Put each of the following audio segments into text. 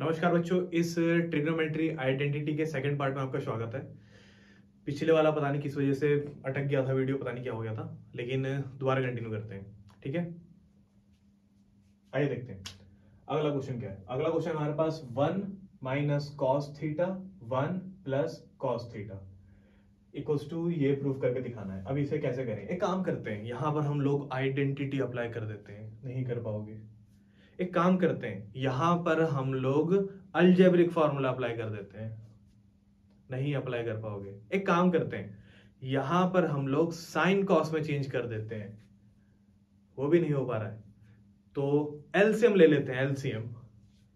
नमस्कार बच्चों, इस ट्रिग्नोमेट्री आइडेंटिटी के सेकंड पार्ट में आपका स्वागत है। पिछले वाला पता नहीं किस वजह से अटक गया था वीडियो, पता नहीं क्या हो गया था, लेकिन दोबारा कंटिन्यू करते हैं। ठीक है, आइए देखते हैं अगला क्वेश्चन क्या है। अगला क्वेश्चन हमारे पास 1 minus cos theta 1 plus cos theta equals to ये प्रूफ करके दिखाना है। अब इसे कैसे करें, एक काम करते हैं, यहां पर हम लोग आइडेंटिटी अप्लाई कर देते हैं। नहीं कर पाओगे, एक काम करते हैं, यहां पर हम लोग अलजेब्रिक फॉर्मूला अप्लाई कर देते हैं। नहीं अप्लाई कर पाओगे, एक काम करते हैं, यहां पर हम लोग साइन कॉस में चेंज कर देते हैं। वो भी नहीं हो पा रहा है, तो एलसीएम ले लेते हैं। एलसीएम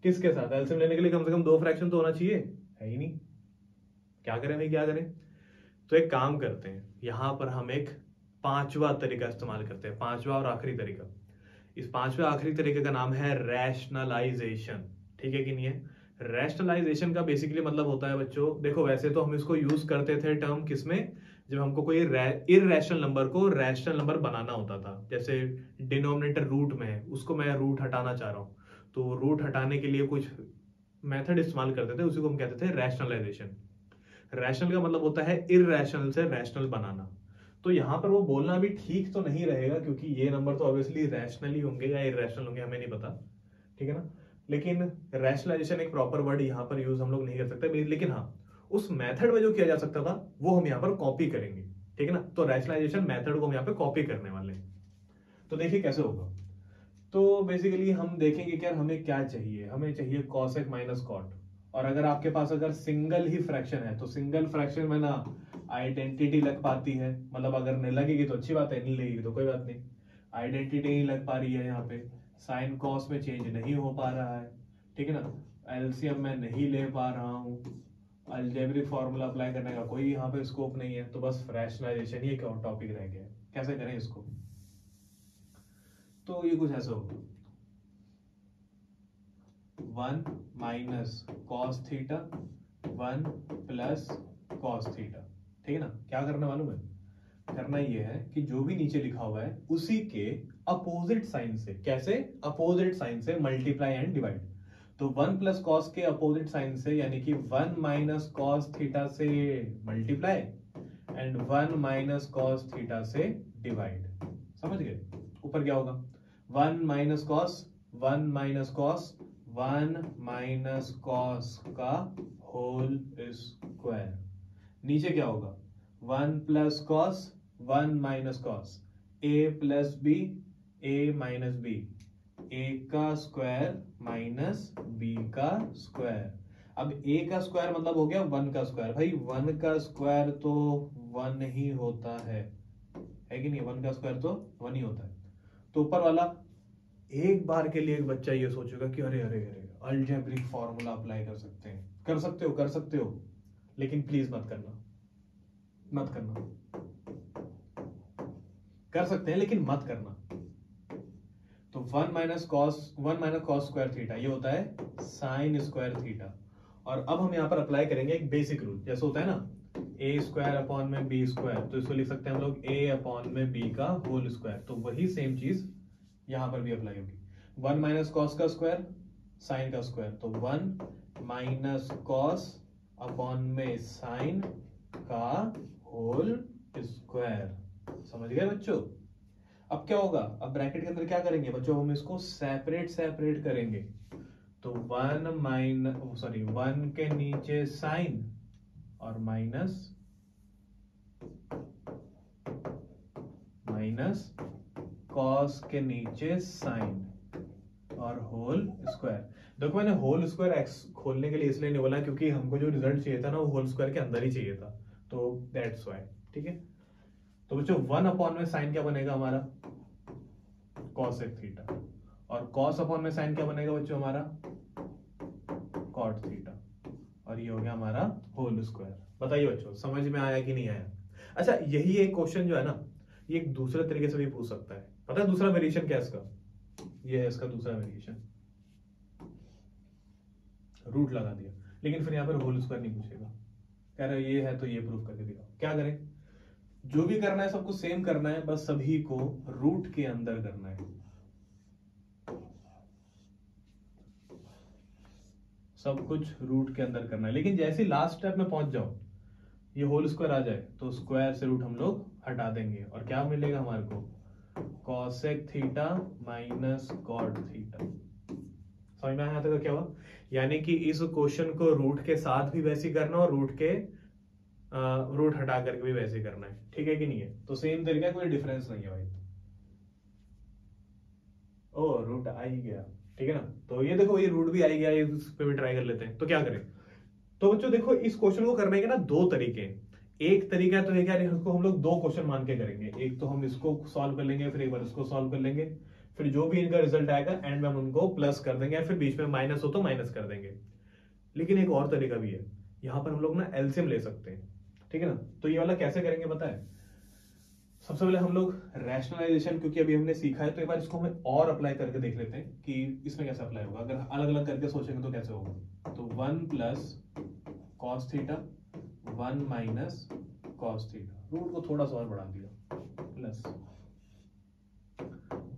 किसके साथ? एलसीएम लेने के लिए कम से कम 2 फ्रैक्शन तो होना चाहिए, है ही नहीं। क्या करें भाई, क्या करें? तो एक काम करते हैं, यहां पर हम एक पांचवा तरीका इस्तेमाल करते हैं, पांचवा और आखिरी तरीका। इस पांचवे आखिरी तरीके का नाम है रैशनलाइजेशन। ठीक है कि नहीं है? रैशनलाइजेशन का बेसिकली मतलब होता है बच्चों, देखो वैसे तो हम इसको यूज करते थे टर्म किसमें, जब हमको कोई इररेशनल नंबर को रैशनल नंबर बनाना होता था। जैसे डिनोमिनेटर रूट में है, उसको मैं रूट हटाना चाह रहा हूं, तो रूट हटाने के लिए कुछ मेथड इस्तेमाल करते थे, उसी को हम कहते थे रैशनलाइजेशन। रैशनल का मतलब होता है इररेशनल से रैशनल बनाना। तो यहां पर वो बोलना भी ठीक तो नहीं रहेगा, क्योंकि ये नंबर तो ऑब्वियसली रैशनल ही होंगे या इररेशनल होंगे, हमें नहीं पता। ठीक है ना? लेकिन रैशनलाइजेशन एक प्रॉपर वर्ड यहाँ पर यूज हम लोग नहीं कर सकते, लेकिन हाँ, उस मेथड में जो किया जा सकता था वो हम यहाँ पर कॉपी करेंगे। ठीक है ना? तो रैशनलाइजेशन मेथड को हम यहाँ पे कॉपी करने वाले हैं। तो देखिए कैसे होगा। तो बेसिकली हम देखेंगे कि यार हमें क्या चाहिए, हमें चाहिए कॉसेक माइनस कॉट। और अगर आपके पास अगर सिंगल ही फ्रैक्शन है तो सिंगल फ्रैक्शन में ना आइडेंटिटी लग पाती है, मतलब अगर नहीं लगेगी तो अच्छी बात है, नहीं लगेगी तो कोई बात नहीं। आइडेंटिटी नहीं लग पा रही है, यहाँ पे साइन कॉस में चेंज नहीं हो पा रहा है। ठीक है ना? एलसीएम में नहीं ले पा रहा हूँ, अलजेब्रिक फॉर्मूला अप्लाई करने का कोई यहाँ पे स्कोप नहीं है, तो बस रैशनलाइजेशन ही एक टॉपिक रह गया है। कैसे करें इसको? तो ये कुछ ऐसा होगा, 1 minus cos theta 1 plus cos theta. ठीक है ना? क्या करना मालूम है? करना ये है कि जो भी नीचे लिखा हुआ है उसी के अपोजिट साइन से, कैसे? अपोजिट साइन से मल्टीप्लाई एंड डिवाइड। तो 1 प्लस कॉस के अपोजिट साइन से, यानी कि 1 माइनस कॉस थीटा से multiply and 1 minus cos theta से डिवाइड। समझ गए? ऊपर क्या होगा? 1 minus cos 1 minus cos 1 minus cos का होल स्क्वायर। नीचे क्या होगा? 1 plus cos 1 minus cos A plus B A minus B, ए का स्क्वायर माइनस बी का स्क्वायर। अब ए का स्क्वायर मतलब हो गया 1 का स्क्वायर। भाई 1 का स्क्वायर तो 1 ही होता है कि नहीं? 1 का स्क्वायर तो 1 ही होता है। तो ऊपर वाला एक बार के लिए एक बच्चा ये सोचेगा कि अरे अरे अरे अलजेब्रिक फॉर्मूला अप्लाई कर सकते हैं। कर सकते हो, कर सकते हो, लेकिन प्लीज मत करना, मत करना। कर सकते हैं लेकिन मत करना। तो 1 माइनस कॉस स्क्वायर थीटा ये होता है साइन स्क्वायर थीटा। और अब हम यहां पर अप्लाई करेंगे एक बेसिक रूल, जैसे होता है ना ए स्क्वायर अपॉन में बी स्क्वायर, तो इसको लिख सकते हैं हम लोग ए अपॉन में बी का होल स्क्वायर। तो वही सेम चीज यहां पर भी अप्लाई होगी। 1 माइनस कॉस का स्क्वायर साइन का स्क्वायर, तो 1 माइनस कॉस अपॉन में साइन का होल स्क्वायर। समझ गए बच्चों? अब क्या होगा? अब ब्रैकेट के अंदर क्या करेंगे बच्चों? हम इसको सेपरेट करेंगे। तो 1 के नीचे साइन और माइनस कॉस के नीचे साइन और होल स्क्वायर। देखो मैंने होल स्क्वायर एक्स खोलने के लिए इसलिए नहीं बोला क्योंकि हमको जो रिजल्ट चाहिए था ना वो होल स्क्वायर के अंदर ही चाहिए था, तो दैट्स व्हाई। ठीक है? तो बच्चों 1 अपॉन में साइन क्या बनेगा हमारा? Cosec theta. और कॉस अपॉन में साइन क्या बनेगा बच्चों हमारा? Cot theta. और ये हो गया हमारा होल स्क्वायर। बताइए बच्चों समझ में आया कि नहीं आया? अच्छा, यही एक क्वेश्चन जो है ना, ये एक दूसरे तरीके से भी पूछ सकता है। पता है दूसरा वेरिएशन क्या है इसका? ये है इसका दूसरा वेरिएशन, रूट लगा दिया, लेकिन फिर यहाँ पर होल स्क्वायर नहीं पूछेगा, कह रहे ये है तो ये प्रूफ करके दिखाओ। क्या करें? जो भी करना है सबको सेम करना है, बस सभी को रूट के अंदर करना है। सब कुछ रूट के अंदर करना है, लेकिन जैसे ही लास्ट स्टेप में पहुंच जाओ ये होल स्क्वायर आ जाए तो स्क्वायर से रूट हम लोग हटा देंगे और क्या मिलेगा हमारे को, cosec theta minus cot theta. समझ में आया था क्या हुआ? यानी कि इस क्वेश्चन को रूट के साथ भी वैसे ही करना और रूट हटा करके भी वैसे ही करना है, ठीक है कि नहीं है? तो सेम तरीका, कोई डिफरेंस नहीं है भाई। ओ रूट आ ही गया, ठीक है ना? तो ये देखो ये रूट भी आ ही गया, इस पे भी ट्राई कर लेते हैं। तो क्या करें? तो बच्चों देखो इस क्वेश्चन को करने के ना दो तरीके। एक तरीका तो है क्या, इसको हम लोग दो क्वेश्चन मान के करेंगे। एक तो हम इसको सॉल्व कर लेंगे, फिर एक बार इसको सॉल्व कर लेंगे, फिर जो भी इनका रिजल्ट आएगा एंड में हम उनको प्लस कर देंगे, फिर बीच में माइनस हो तो माइनस कर देंगे। लेकिन एक और तरीका भी है, यहाँ पर हम लोग ना एलसीएम ले सकते हैं, ठीक है ना? तो ये वाला कैसे करेंगे पता है? सबसे पहले हम लोग रैशनलाइजेशन, क्योंकि अभी हमने सीखा है तो एक बार इसको हमें और अप्लाई करके देख लेते हैं कि इसमें कैसे अप्लाई होगा। अगर अलग अलग करके सोचेंगे तो कैसे होगा? तो 1 plus cos theta 1 minus cos theta, root को थोड़ा सा और बढ़ा दिया, plus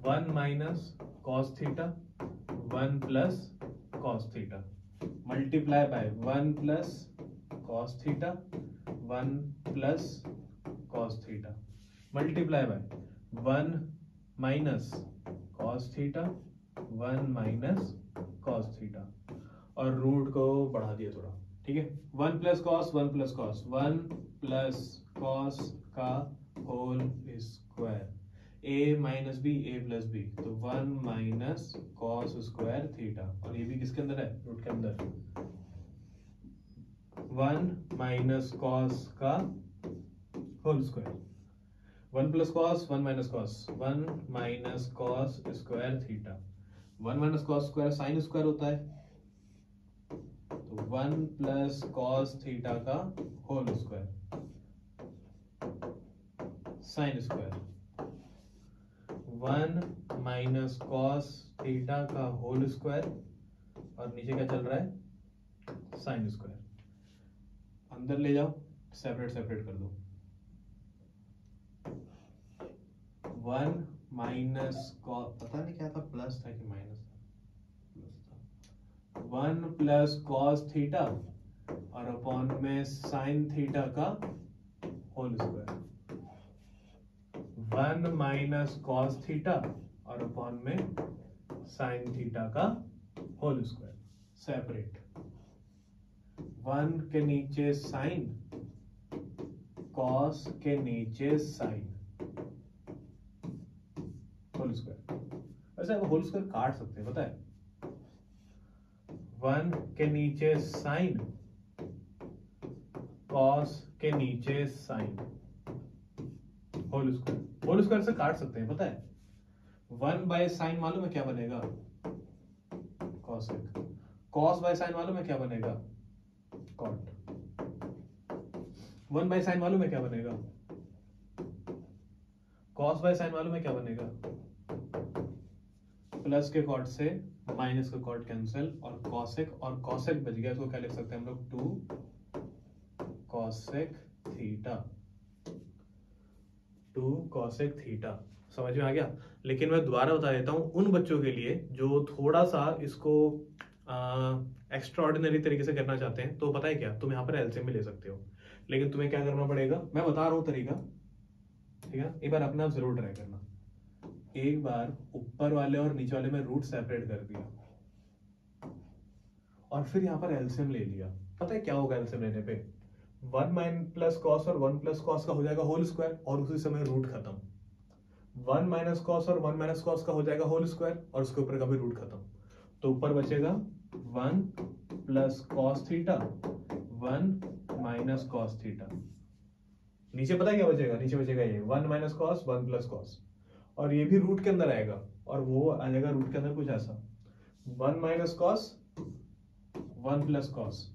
1 minus cos theta 1 plus cos theta multiply by 1 plus cos theta 1 plus cos theta multiply by 1 minus cos theta 1 minus cos theta और रूट को बढ़ा दिया थोड़ा, ठीक है? 1 plus cos 1 plus cos 1 plus cos का whole square, a minus B a plus B, तो 1 minus cos square theta, और ये भी किसके अंदर है? रूट के अंदर। 1 माइनस कॉस का whole square, 1 plus cos 1 minus cos 1 minus cos square theta, 1 minus cos square sine square होता है, तो 1 प्लस कॉस थीटा का whole square sine square, 1 minus cos theta का होल स्क्वायर और नीचे क्या चल रहा है? Sine square. अंदर ले जाओ, सेपरेट सेपरेट कर दो। 1 माइनस कॉस, पता नहीं क्या था, प्लस था कि माइनस था, 1 प्लस कॉस थीटा और अपॉन में साइन थीटा का whole square, 1 minus cos theta और अपॉन में साइन थीटा का होल स्क्वायर, सेपरेट। 1 के नीचे साइन, कॉस के नीचे साइन, होल स्क्वायर। वैसे आप होल स्क्वायर काट सकते हैं, पता है? 1 के नीचे साइन, कॉस के नीचे sine, whole square. Whole square से काट सकते हैं, पता है? 1 बाय साइन मालूम है क्या बनेगा? कॉसेक। कॉस बाय साइन मालूम है क्या बनेगा? कॉट। 1 बाय साइन मालूम है क्या बनेगा? कॉस बाय साइन मालूम है क्या बनेगा? प्लस के कॉट से माइनस का कॉट कैंसिल और कॉसेक बच गया, इसको क्या लिख सकते हैं हम लोग? 2 कॉसेक थीटा, 2 कॉसेक थीटा। समझ में आ गया? लेकिन मैं दोबारा बता देता हूं उन बच्चों के लिए जो थोड़ा सा इसको एक्स्ट्रा ऑर्डिनरी तरीके से करना चाहते हैं, तो पता है क्या, तुम यहाँ पर एलसीएम भी ले सकते हो, लेकिन तुम्हें क्या करना पड़ेगा, मैं बता रहा हूँ तरीका, ठीक है? एक बार अपने आप जरूर ट्राई करना। एक बार ऊपर वाले और नीचे वाले में रूट सेपरेट कर दिया और फिर यहाँ पर एलसीएम ले लिया। पता है क्या होगा एलसीएम लेने पे? 1 माइनस प्लस कॉस और 1 प्लस कॉस का हो जाएगा होल स्क्वायर और उसी समय रूट खत्म। 1 माइनस कॉस और 1 माइनस कॉस का हो जाएगा होल स्क्वायर और उसके ऊपर का भी रूट खत्म। तो ऊपर बचेगा 1 plus cos theta 1 minus cos theta. नीचे पता है क्या बचेगा? नीचे बचेगा ये 1 माइनस कॉस 1 प्लस कॉस, और ये भी रूट के अंदर आएगा और वो आ जाएगा रूट के अंदर कुछ ऐसा 1 minus cos 1 plus cos,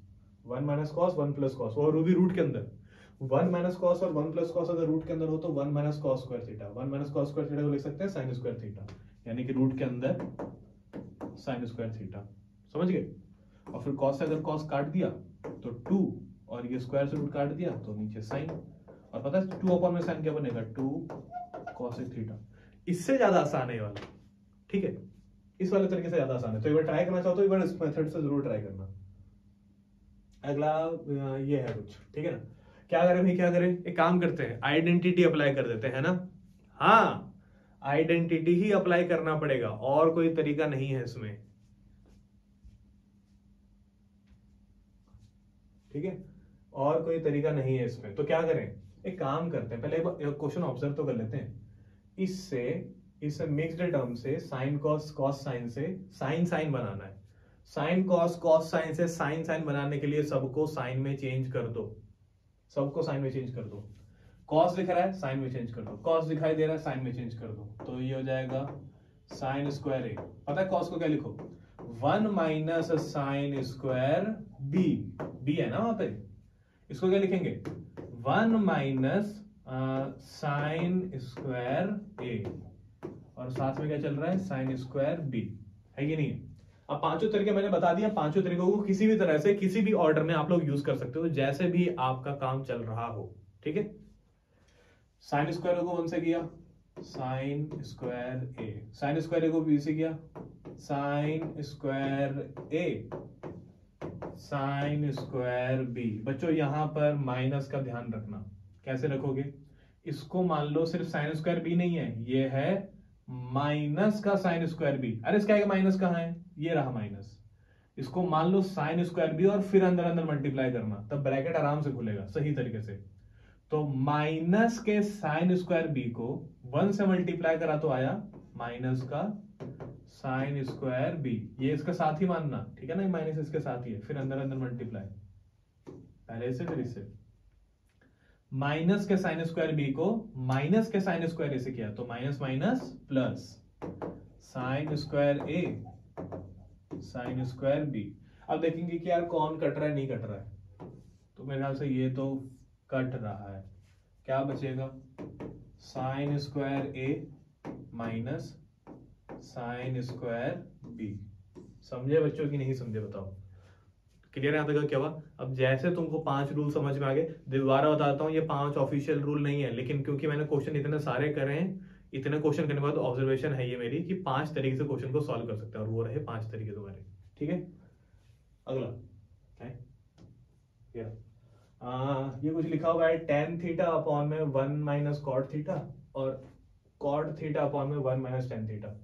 1 minus cos 1 plus cos, और वो भी रूट के अंदर 1 माइनस कॉस और 1 प्लस कॉस अगर रूट के अंदर हो तो 1 minus cos square theta, 1 minus cos square theta को लिख सकते हैं साइन स्क्वायर थीटा, यानी कि रूट के अंदर साइन स्क्वायर थीटा। समझ गए? और फिर कॉस से अगर कॉस काट दिया तो 2 और ये स्क्वायर से रूट काट दिया तो नीचे साइन, और पता है 2 अपॉन में साइन क्या बनेगा? 2 कॉसेक थीटा। इससे ज्यादा आसान है ये वाला, ठीक है? इस वाले तरीके से ज्यादा आसान है। तो एक बार ट्राई करना चाहो तो एक बार इस मेथड से जरूर ट्राई करना। अगला ये है कुछ, ठीक है ना। क्या करें भाई, क्या करें, एक काम करते हैं, आइडेंटिटी अप्लाई कर देते हैं ना। हाँ, आइडेंटिटी ही अप्लाई करना पड़ेगा, और कोई तरीका नहीं है इसमें, ठीक है, और कोई तरीका नहीं है इसमें। तो क्या करें, एक काम करते हैं, पहले क्वेश्चन ऑब्जर्व तो कर लेते हैं। इससे इस मिक्स्ड टर्म से साइन कॉस, कॉस साइन से साइन साइन बनाना है। साइन कॉस, कॉस साइन से साइन साइन बनाने के लिए सबको साइन में चेंज कर दो, सबको साइन में चेंज कर दो। कॉस दिख रहा है, साइन में चेंज कर दो, कॉस दिखाई दे रहा है, साइन में चेंज कर दो। तो ये हो जाएगा साइन स्क्वायर ए। पता है कॉस को क्या लिखो, 1 minus sine square B, B है ना वहां पे, इसको क्या लिखेंगे, 1 माइनस साइन स्क्वायर ए, और साथ में क्या चल रहा है, साइन स्क्वायर बी, है कि नहीं। अब पांचों तरीके मैंने बता दिया, पांचों तरीकों को किसी भी तरह से किसी भी ऑर्डर में आप लोग यूज कर सकते हो, जैसे भी आपका काम चल रहा हो, ठीक है। साइन स्क्वायर को 1 से किया, sign square A, sine square ए को बी से किया, sign square A, sine square B. बच्चों यहां पर माइनस का ध्यान रखना, कैसे रखोगे, इसको मान लो सिर्फ साइन स्क्वायर बी नहीं है, ये है माइनस का साइन स्क्वायर बी। अरे इसका माइनस कहां है, ये रहा माइनस, इसको मान लो साइन स्क्वायर बी और फिर अंदर अंदर मल्टीप्लाई करना, तब ब्रैकेट आराम से खुलेगा सही तरीके से। तो माइनस के साइन स्क्वायर बी को 1 से मल्टीप्लाई करा तो आया माइनस का साइन स्क्वायर बी, ये इसके साथ ही मानना, ठीक है ना, माइनस इसके साथ ही है, फिर अंदर अंदर मल्टीप्लाई, पहले इससे फिर इससे। माइनस के साइन स्क्वायर बी को माइनस के साइन स्क्वायर ए से किया, तो minus minus plus sine square A, sine square B. अब देखेंगे कि यार कौन कट रहा है, नहीं कट रहा है, तो मेरे ख्याल से ये तो कट रहा है। क्या बचेगा, साइन स्क्वायर ए माइनस साइन स्क्वायर बी। समझे बच्चों की नहीं समझे, बताओ, क्लियर है यहाँ तक क्या हुआ। अब जैसे तुमको 5 रूल समझ में आ गए, दोबारा बताता हूँ, ये 5 ऑफिशियल रूल नहीं है, लेकिन क्योंकि मैंने क्वेश्चन इतने सारे करे हैं, इतने क्वेश्चन करने के बाद ऑब्जर्वेशन है ये मेरी कि 5 तरीके से क्वेश्चन को सॉल्व कर सकते हैं, और वो रहे 5 तरीके तुम्हारे, ठीक है। अगला है ये कुछ लिखा हुआ है, टेन थीटा अपॉन में 1 माइनस कॉट थीटा और कॉट थीटा अपॉन में 1 माइनस टेन थीटा।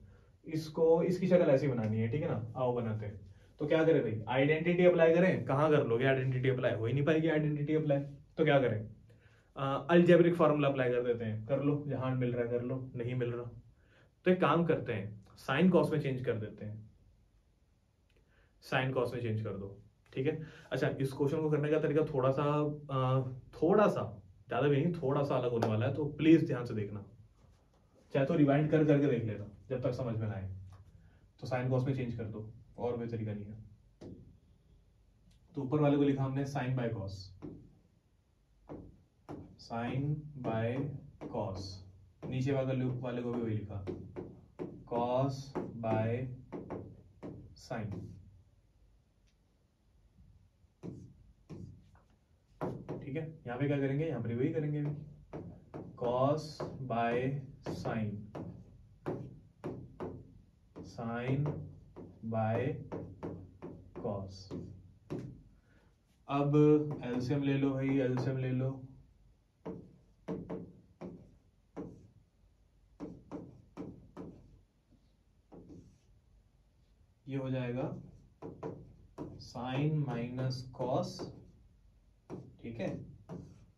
इसको इसकी शक्ल ऐसी बनानी है, ठीक है ना, आओ बनाते हैं। तो क्या करें भाई, आइडेंटिटी अप्लाई करें, कहां कर लोगे आइडेंटिटी अप्लाई, हो ही नहीं पाएगी आइडेंटिटी अप्लाई। तो क्या करें, अलजेब्रिक फॉर्मूला अप्लाई कर देते हैं, कर लो, जहां मिल रहा है कर लो, नहीं मिल रहा तो एक काम करते हैं, साइन कॉस में चेंज कर देते हैं, साइन कॉस में चेंज कर दो, ठीक है। अच्छा, इस क्वेश्चन को करने का तरीका थोड़ा सा ज्यादा भी नहीं, थोड़ा सा अलग होने वाला है, तो प्लीज ध्यान से देखना, चाहे तो रिवाइंड कर करके देख लेना जब तक समझ में ना आए। तो साइन कॉस में चेंज कर दो, और कोई तरीका नहीं है। तो ऊपर वाले को लिखा हमने sine by cos, sine by cos, नीचे वाले को भी वही लिखा, कॉस बाय साइन, ठीक है। यहां पे क्या करेंगे, यहां पर वही करेंगे, cos by sine, sine by cos. अब एलसीएम ले लो भाई, एलसीएम ले लो, ये हो जाएगा साइन माइनस कॉस, ठीक है,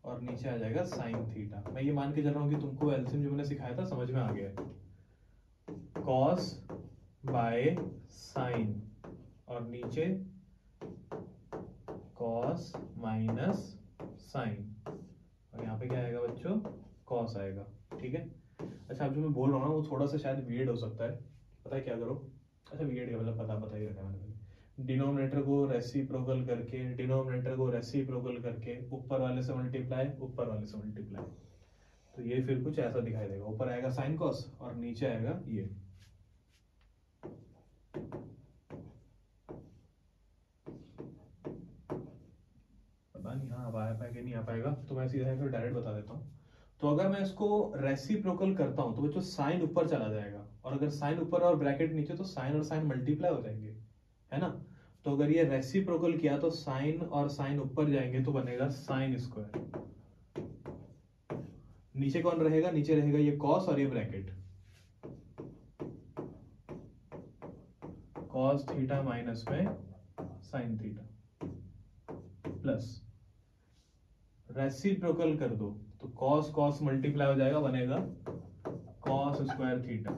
और नीचे आ जाएगा साइन थीटा। मैं ये मान के चल रहा हूं कि तुमको एलसीएम जो मैंने सिखाया था समझ में आ गया है, कॉस बाय साइन और नीचे कॉस माइनस साइन, और यहाँ पे क्या आएगा बच्चों, कॉस आएगा, ठीक है। अच्छा, अब जो मैं बोल रहा हूँ ना वो थोड़ा सा शायद वियर्ड हो सकता है, पता है क्या करो, अच्छा वियर्ड मतलब पता ही रखा मैंने, डिनोमिनेटर को रेसिप्रोकल करके ऊपर वाले से मल्टीप्लाई, ऊपर वाले से मल्टीप्लाई, तो ये फिर कुछ ऐसा दिखाई देगा, ऊपर आएगा साइन कॉस और नीचे आएगा ये, पता नहीं हाँ आ पाएगा नहीं आ पाएगा, तो मैं सीधा फिर डायरेक्ट बता देता हूँ। तो अगर मैं इसको रेसिप्रोकल करता हूं तो बच्चों साइन ऊपर चला जाएगा, और अगर साइन ऊपर और ब्रैकेट नीचे तो साइन और साइन मल्टीप्लाई हो जाएंगे, है ना। तो अगर ये रेसिप्रोकल किया तो साइन और साइन ऊपर जाएंगे तो बनेगा साइन स्क्वायर। नीचे कौन रहेगा, नीचे रहेगा ये कॉस और ये ब्रैकेट, कॉस थीटा माइनस में साइन थीटा प्लस रेसिप्रोकल कर दो तो कॉस कॉस मल्टीप्लाई हो जाएगा, बनेगा कॉस स्क्वायर थीटा।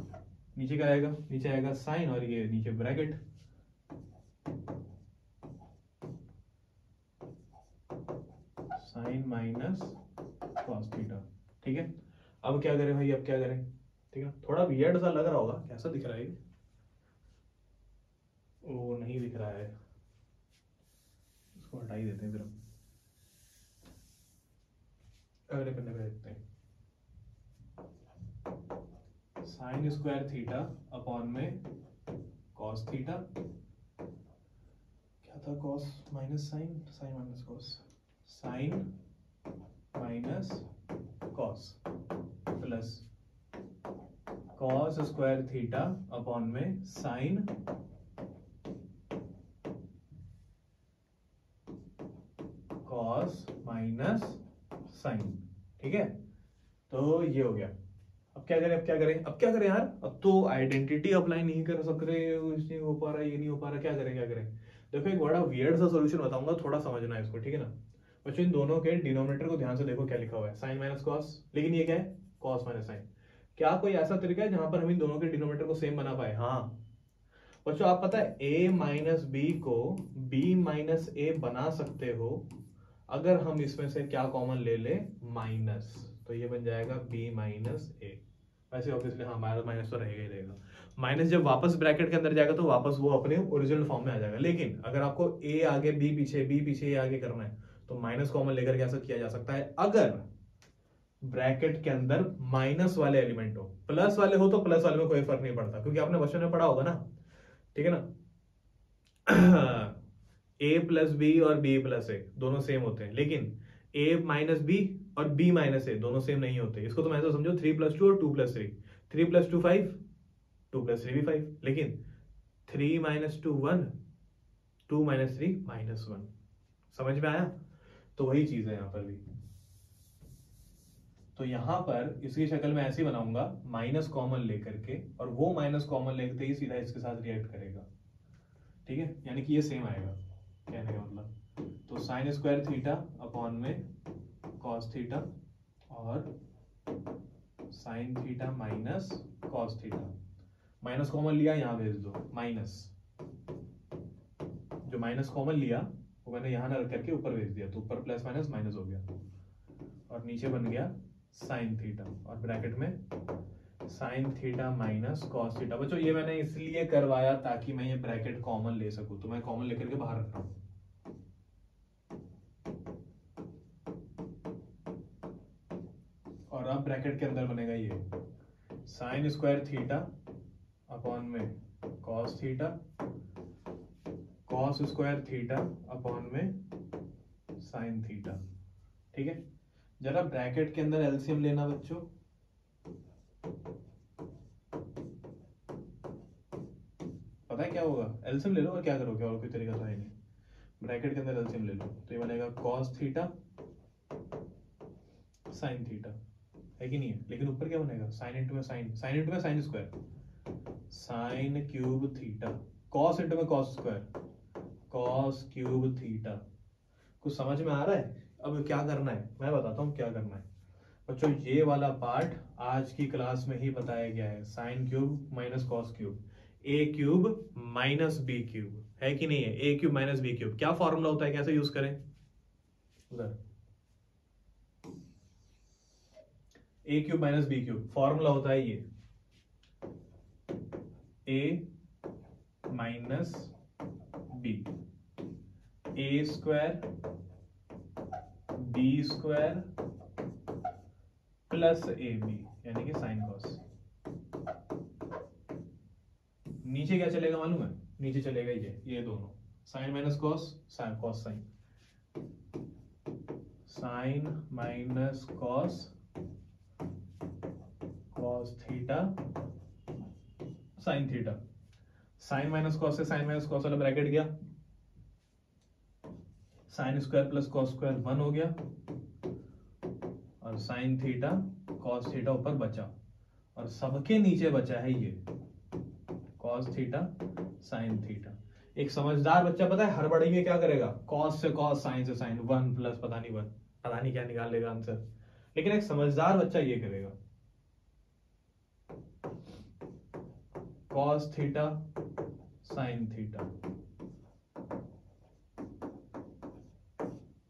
नीचे क्या आएगा, नीचे आएगा साइन और ये नीचे bracket, sine minus cos theta. ठीक है, अब क्या करें भाई, अब क्या करें, ठीक है, थोड़ा वियर्ड सा लग रहा होगा, कैसा दिख रहा है ये, वो नहीं दिख रहा है, इसको हटा ही देते हैं फिर हम अगले पन्ने पे देखते हैं। साइन स्क्वायर थीटा अपॉन में कॉस थीटा, क्या था, cos minus sine, sine minus cos, sine minus cos plus cos square theta upon में साइन कॉस माइनस साइन। ठीक है, तो ये हो गया। अब क्या करें, अब क्या करें, अब क्या करें यार, अब तो आइडेंटिटी अप्लाई नहीं कर सक रहे, ये हो पा रहा है, ये नहीं हो पा रहा, क्या करें, क्या करें। देखो एक बड़ा वियर्ड सा सॉल्यूशन बताऊंगा, थोड़ा समझना है इसको, ठीक है ना बच्चों। इन दोनों के डिनोमिनेटर को ध्यान से देखो, क्या लिखा हुआ है, साइन माइनस कॉस, लेकिन ये क्या है, कॉस माइनस साइन। क्या कोई ऐसा तरीका है जहां पर हम इन दोनों के डिनोमिनेटर को सेम बना पाए? हाँ बच्चों, आप पता है a माइनस बी को b माइनस ए बना सकते हो अगर हम इसमें से क्या कॉमन ले ले, माइनस, तो ये बन जाएगा b माइनस ए। वैसे ऑब्वियसली हाँ माइनस तो रहेगा ही रहेगा, माइनस जब वापस ब्रैकेट के अंदर जाएगा तो वापस वो अपने ओरिजिनल फॉर्म में आ जाएगा। लेकिन अगर आपको a आगे b पीछे, b पीछे a आगे करना है तो माइनस कॉमन लेकर के ऐसा किया जा सकता है अगर ब्रैकेट के अंदर माइनस वाले एलिमेंट हो। प्लस वाले हो तो प्लस वाले में कोई फर्क नहीं पड़ता, क्योंकि आपने बचपन में पढ़ा होगा ना, ठीक है ना a प्लस बी और b प्लस ए दोनों सेम होते हैं, लेकिन a माइनस बी और b माइनस ए दोनों सेम नहीं होते। इसको तुम ऐसा समझो 3 प्लस 2 और 2 प्लस 3, 3 प्लस 2 5, 2 प्लस 3 भी 5, लेकिन 3 माइनस 2 1, 2 माइनस 3 माइनस 1। समझ में आया? तो वही चीज है यहां पर भी। तो यहां पर इसकी शक्ल में ऐसी बनाऊंगा, माइनस कॉमन लेकर के, और वो माइनस कॉमन लेते ही सीधा इसके साथ रिएक्ट करेगा। ठीक है, यानी कि ये सेम आएगा, कहने का मतलब। तो साइन स्क्वायर थीटा अपॉन में कॉस थीटा और sine theta minus cos theta, minus common लिया यहां भेज दो, माइनस, जो माइनस कॉमन लिया वो मैंने यहां ना रख करके ऊपर भेज दिया, तो ऊपर प्लस माइनस माइनस हो गया और नीचे बन गया साइन थीटा और ब्रैकेट में sine theta minus cos theta. बच्चों ये मैंने इसलिए करवाया ताकि मैं ये ब्रैकेट कॉमन ले सकूं, तो मैं कॉमन लेकर के बाहर रख रहा हूं। और अब ब्रैकेट के अंदर बनेगा ये साइन स्क्वायर थीटा अपॉन में cos theta, cos square theta upon में साइन थीटा। ठीक है, जरा ब्रैकेट के अंदर एलसीएम लेना बच्चों। पता है क्या होगा, एलसीएम ले लो और क्या करोगे, और कोई तरीका तो है नहीं। ब्रैकेट के अंदर एलसीएम ले लो तो ये बनेगा कॉस थीटा साइन थीटा, है कि नहीं है? लेकिन ऊपर क्या बनेगा, साइन इंटू में साइन, साइन इंटू में sine square, sine cube theta, cos into में cos square, cos cube theta. कुछ समझ में आ रहा है? अब क्या करना है मैं बताता हूं क्या करना है बच्चों। ये वाला पार्ट आज की क्लास में ही बताया गया है, sine cube minus cos cube, A cube minus B cube, है कि नहीं है? A cube minus B cube क्या फॉर्मूला होता है, कैसे यूज करें उधर, A cube minus B cube formula होता है ये, A minus B, A square B square plus A B, यानी कि साइन कॉस। नीचे क्या चलेगा मालूम है, नीचे चलेगा ये दोनों, sine minus cos, sine cos sine, sine minus cos, cos theta sine theta. Sine minus cos से साइन माइनस कॉस वाला ब्रैकेट गया, sine square plus cos square 1 हो गया, और साइन थीटा कॉस थीटा ऊपर बचा, और सबके नीचे बचा है ये कॉस थीटा साइन थीटा। एक समझदार बच्चा पता है हड़बड़ी में क्या करेगा, कॉस से कॉस साइन से साइन 1 प्लस पता नहीं क्या निकाल लेगा आंसर। लेकिन एक समझदार बच्चा ये करेगा, cos theta sine theta,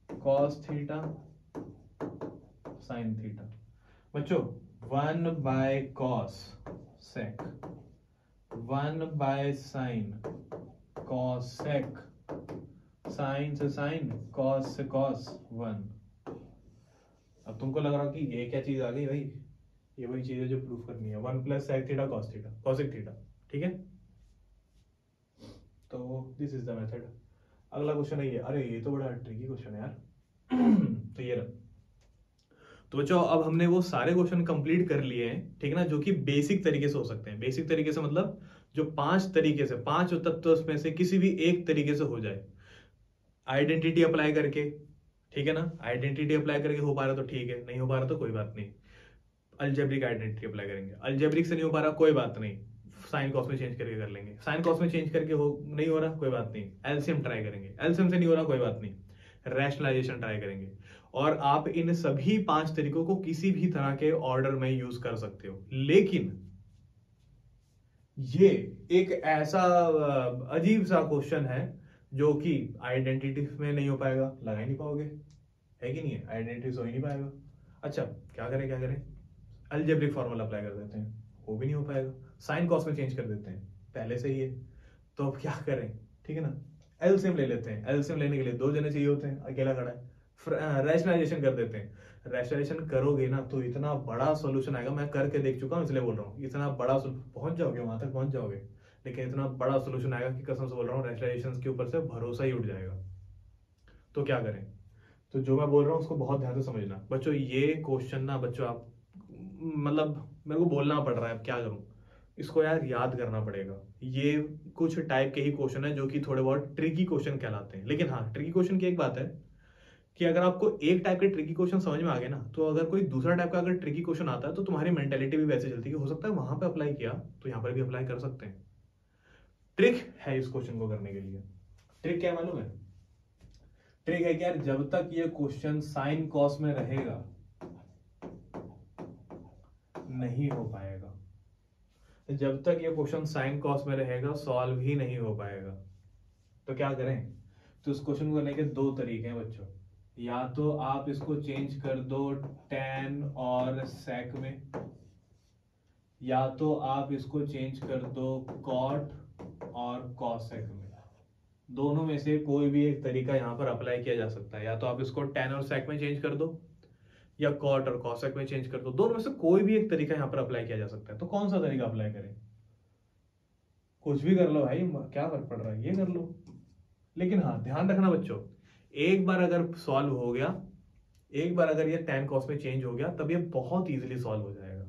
cos theta sine theta. बच्चों 1 by cosec, 1 by sine cosec, sine से साइन कॉस से कॉस 1। अब तुमको लग रहा कि ये क्या चीज आ गई भाई, ये वही चीज है जो प्रूफ करनी है, 1 plus sec theta cos theta cosec theta, ठीक है। तो दिस इज द मेथड। अगला क्वेश्चन है ये, अरे ये तो बड़ा ट्रिकी क्वेश्चन है यार। तो ये रहा। तो बच्चों अब हमने वो सारे क्वेश्चन कंप्लीट कर लिए हैं, ठीक है ना, जो कि बेसिक तरीके से हो सकते हैं। बेसिक तरीके से मतलब जो 5 तरीके से, 5 तत्व में से किसी भी एक तरीके से हो जाए, आइडेंटिटी अप्लाई करके, ठीक है ना, आइडेंटिटी अप्लाई करके हो पा रहा तो ठीक है, नहीं हो पा रहा तो कोई बात नहीं, अलजेब्रिक आइडेंटिटी अप्लाई करेंगे। अलजेब्रिक से नहीं हो पा रहा कोई बात नहीं, साइन कॉस में चेंज करके कर लेंगे। साइन कॉस में चेंज करके नहीं हो रहा कोई बात नहीं, एलसीएम ट्राई करेंगे। एलसीएम से नहीं हो रहा कोई बात नहीं, रैशनलाइजेशन ट्राई करेंगे। और आप इन सभी 5 तरीकों को किसी भी तरह के ऑर्डर में यूज कर सकते हो। लेकिन ये एक ऐसा अजीब सा क्वेश्चन है जो कि आइडेंटिटी में नहीं हो पाएगा, लगा ही नहीं पाओगे, है कि नहीं है, आइडेंटिटी हो ही नहीं पाएगा। अच्छा क्या करें, अलजेब्रिक फॉर्मूला अप्लाई कर देते हैं, वो भी नहीं हो पाएगा। साइन कॉस में चेंज कर देते हैं, पहले से ही है, तो अब क्या करें, ठीक है ना। एलसीएम ले लेते हैं, एलसीएम लेने के लिए 2 जने चाहिए होते हैं, अकेला खड़ा है। रैशनलाइजेशन कर देते हैं। रैशनलाइजेशन करोगे ना तो इतना बड़ा सॉल्यूशन आएगा, मैं करके देख चुका हूं इसलिए बोल रहा हूँ, इतना बड़ा पहुंच जाओगे, वहां तक पहुंच जाओगे, लेकिन इतना बड़ा सॉल्यूशन आएगा कि कसम से बोल रहा हूँ रैशनलाइजेशन के ऊपर से भरोसा ही उठ जाएगा। तो क्या करें, तो जो मैं बोल रहा हूँ उसको बहुत ध्यान से समझना बच्चों। ये क्वेश्चन ना बच्चों आप मतलब मेरे को बोलना पड़ रहा है, अब क्या करूं, इसको यार याद करना पड़ेगा। ये कुछ टाइप के ही क्वेश्चन है जो कि थोड़े बहुत ट्रिकी क्वेश्चन कहलाते हैं। लेकिन हाँ, ट्रिकी क्वेश्चन की एक बात है कि अगर आपको एक टाइप के ट्रिकी क्वेश्चन समझ में आ गए ना, तो अगर कोई दूसरा टाइप का अगर ट्रिकी क्वेश्चन आता है तो तुम्हारी मेंटेलिटी भी वैसे चलती है कि हो सकता है वहां पे अप्लाई किया तो यहाँ पर भी अप्लाई कर सकते हैं। ट्रिक है इस क्वेश्चन को करने के लिए। ट्रिक क्या मालूम है, ट्रिक है कि यार जब तक ये क्वेश्चन साइन कॉस में रहेगा नहीं हो पाएगा, जब तक ये क्वेश्चन साइन कॉस में रहेगा सॉल्व ही नहीं हो पाएगा। तो क्या करें, तो इस क्वेश्चन को करने के 2 तरीके हैं बच्चों। या तो आप इसको चेंज कर दो tan और sec में, या तो आप इसको चेंज कर दो cot और cosec में। दोनों में से कोई भी एक तरीका यहां पर अप्लाई किया जा सकता है। या तो आप इसको tan और sec में चेंज कर दो, या कॉट और कॉसेक में चेंज कर दो। दोनों में से कोई भी एक तरीका यहां पर अप्लाई किया जा सकता है। तो कौन सा तरीका अप्लाई करें, कुछ भी कर लो भाई, क्या फर्क पड़ रहा है, ये कर लो। लेकिन हाँ ध्यान रखना बच्चों, एक बार अगर सॉल्व हो गया, एक बार अगर ये tan cos में चेंज हो गया तब ये बहुत इजीली सॉल्व हो जाएगा,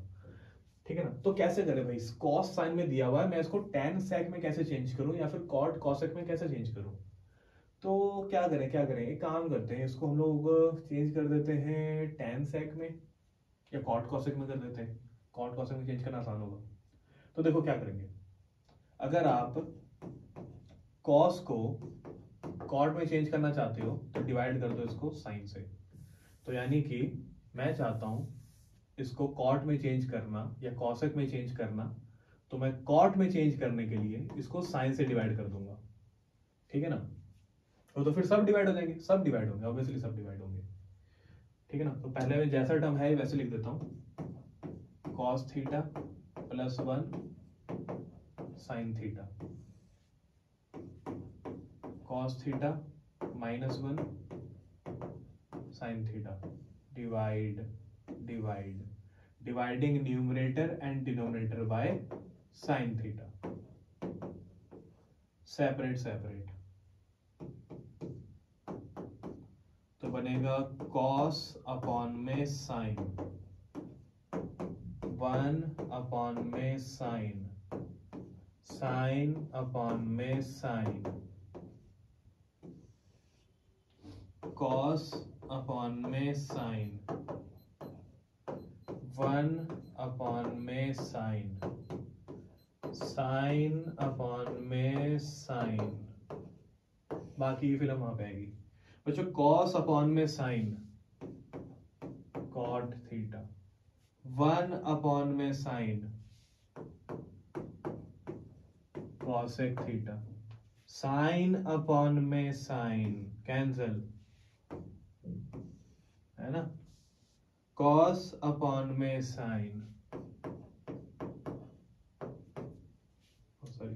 ठीक है ना। तो कैसे करें भाई, cos साइन में दिया हुआ है, मैं इसको tan sec में कैसे चेंज करूं, या फिर cot cosec में कैसे चेंज करूं। तो क्या करें, एक काम करते हैं, इसको हम लोग चेंज कर देते हैं tan sec में, या cot cosec में कर देते हैं। cot cosec में चेंज करना आसान होगा। तो देखो क्या करेंगे, अगर आप cos को cot में चेंज करना चाहते हो तो डिवाइड कर दो इसको sin से। तो यानी कि मैं चाहता हूं इसको cot में चेंज करना या cosec में चेंज करना, तो मैं cot में चेंज करने के लिए इसको sin से डिवाइड कर दूंगा, ठीक है ना। तो फिर सब डिवाइड हो जाएंगे, सब डिवाइड होंगे, ऑब्वियसली सब डिवाइड होंगे, ठीक है ना। तो पहले में जैसा टर्म है वैसे लिख देता हूं, cos theta plus 1 sin theta, cos theta minus 1 sin theta, dividing numerator and denominator by sin theta, separate. तो बनेगा cos अपॉन में sin, 1 अपॉन में sin अपॉन में sin, कॉस अपॉन में साइन, 1/sin, साइन अपॉन में sign, बाकी की film वहां पे आएगी बच्चों। कॉस अपॉन में साइन कॉट थीटा, 1 में sign cosec theta, sine upon में साइन कैंसल है ना, कॉस अपॉन में साइन, सॉरी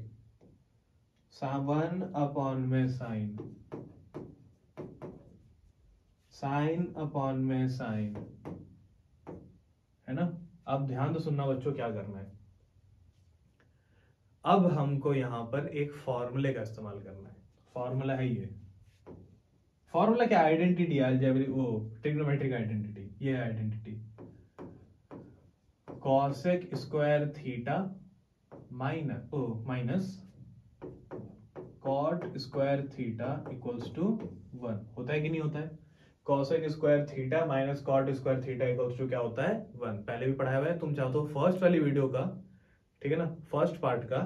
1 में साइन, साइन अपॉन में साइन है ना। अब ध्यान से सुनना बच्चों, क्या करना है, अब हमको यहां पर एक फॉर्मूले का इस्तेमाल करना है। फॉर्मूला है ये, फॉर्मूला क्या, आइडेंटिटी, अलजेब्रिक वो ट्रिग्नोमेट्रिक आइडेंटिटी, ये identity cosec square theta minus cot square theta equals to 1 होता है कि नहीं होता है। Cosec square theta minus cot square theta equals to क्या होता है 1, पहले भी पढ़ाया हुआ है, तुम चाहो तो फर्स्ट वाली वीडियो का, ठीक है ना, फर्स्ट पार्ट का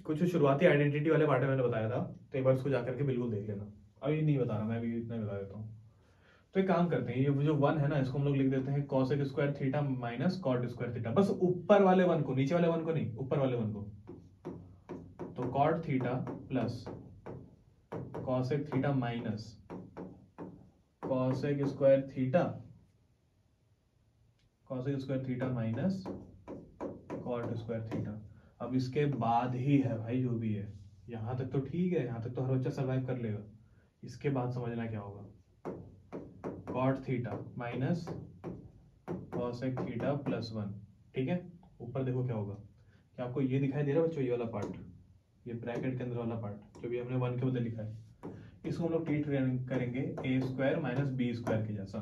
कुछ शुरुआती आइडेंटिटी वाले पार्ट में मैंने बताया था, तो एक बार उसको जाकर के बिल्कुल देख लेना। अभी नहीं बता रहा मैं, अभी इतना बता देता हूँ। तो एक काम करते हैं, ये जो 1 है ना, इसको हम लोग लिख देते हैं cosec square theta minus cot square theta, बस ऊपर वाले 1 को, नीचे वाले 1 को नहीं, ऊपर वाले 1 को। तो cot theta plus cosec theta minus cosec square theta minus cot square theta. अब इसके बाद ही है भाई जो भी है, यहां तक तो ठीक है, यहां तक तो हर बच्चा सर्वाइव कर लेगा। इसके बाद समझना क्या होगा, cot theta minus cosec theta plus 1, ठीक है। ऊपर देखो क्या होगा, क्या आपको ये दिखाई दे रहा है बच्चों, ये वाला पार्ट, ये ब्रैकेट के अंदर वाला पार्ट जो भी हमने 1 के बदले लिखा है, इसको हम लोग ट्रीट करेंगे ए स्क्वायर माइनस बी स्क्वायर के जैसा।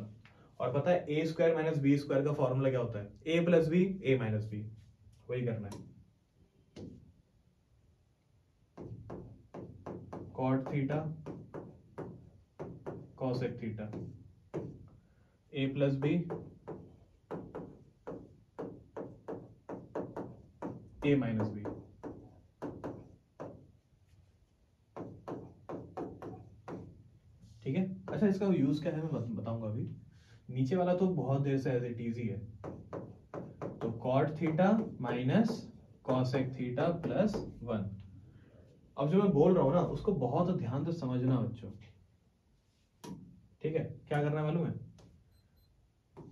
और पता है ए स्क्वायर माइनस बी स्क्वायर का फॉर्मूला क्या होता है, ए प्लस बी ए माइनस बी, वही करना है। कॉट थीटा कॉसेक थीटा, ए प्लस बी ए माइनस बी, ठीक है। अच्छा, इसका यूज क्या है मैं बताऊंगा अभी। नीचे वाला तो बहुत देर से एज इट इज ही है, तो cot theta minus cosec theta plus 1। अब जो मैं बोल रहा हूं ना, उसको बहुत ध्यान से समझना बच्चों, ठीक है। क्या करना है मालूम है,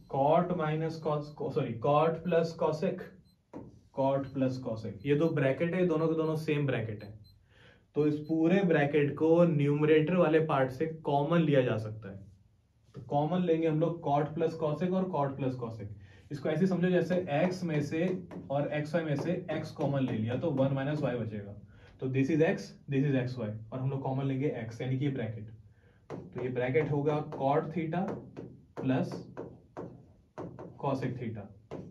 cot minus cot plus cosec, cot plus cosec, ये दो ब्रैकेट है, दोनों के दोनों सेम ब्रैकेट है, तो इस पूरे ब्रैकेट को न्यूमरेटर वाले पार्ट से कॉमन लिया जा सकता है। तो कॉमन लेंगे हम लोग कॉट प्लस कॉसेक और कॉट प्लस कॉसेक। इसको ऐसे समझो जैसे x में से और xy में से x कॉमन ले लिया तो 1 माइनस वाई बचेगा, तो this is x, this is xy, और हम लोग कॉमन लेंगे x, यानी कि ये ब्रैकेट। तो ये ब्रैकेट होगा cot theta plus cosec theta,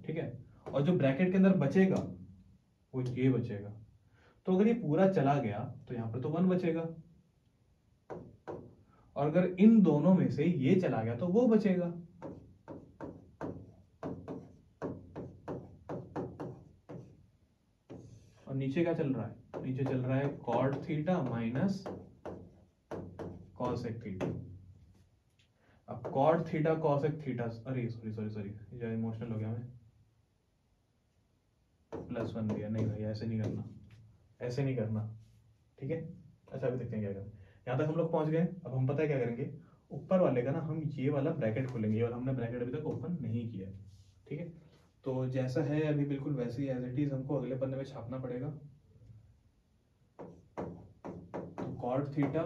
ठीक है। और जो ब्रैकेट के अंदर बचेगा वो ये बचेगा। तो अगर ये पूरा चला गया तो यहां पर तो 1 बचेगा, और अगर इन दोनों में से ये चला गया तो वो बचेगा। और नीचे क्या चल रहा है, नीचे चल रहा है cot theta minus cosec theta. अब कॉट थीटा कॉसेक थीटा, अरे सॉरी ये इमोशनल हो गया मैं, प्लस 1 दिया, नहीं भाई ऐसे नहीं करना, ऐसे नहीं करना, ठीक है। अच्छा अभी देखते हैं क्या करना। यहाँ तक हम लोग पहुंच गए। अब हम पता है क्या करेंगे, ऊपर वाले का ना हम ये वाला ब्रैकेट खोलेंगे, और हमने ब्रैकेट अभी तक ओपन नहीं किया, ठीक है। तो जैसा है अभी बिल्कुल वैसे ही एज इट इज हमको अगले पन्ने में छापना पड़ेगा। कॉट थीटा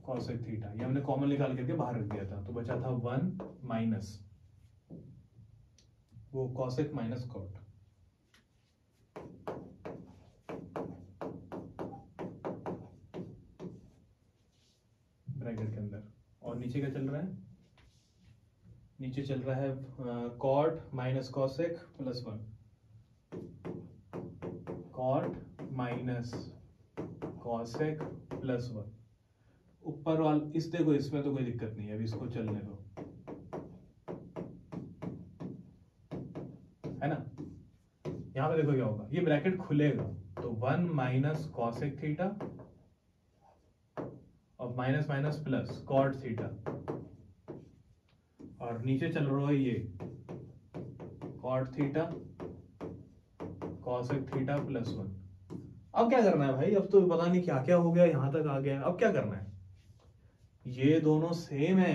कॉसेक थीटा, ये हमने कॉमन निकाल करके बाहर रख दिया था, तो बचा था 1 माइनस वो कॉसेक माइनस कॉट, ब्रैकेट के अंदर। और नीचे क्या चल रहा है, नीचे चल रहा है cot minus cosec plus 1, cot minus cosec plus 1। ऊपर वाला इस देखो, इसमें तो कोई दिक्कत नहीं है, अभी इसको चलने दो, है ना। यहां पे देखो क्या होगा, ये ब्रैकेट खुलेगा तो 1 माइनस कॉसेक थीटा और minus minus plus cot theta, और नीचे चल रहा है ये cot theta cosec theta plus 1। अब क्या करना है भाई, अब तो पता नहीं क्या क्या हो गया, यहां तक आ गया। अब क्या करना है, ये दोनों सेम है,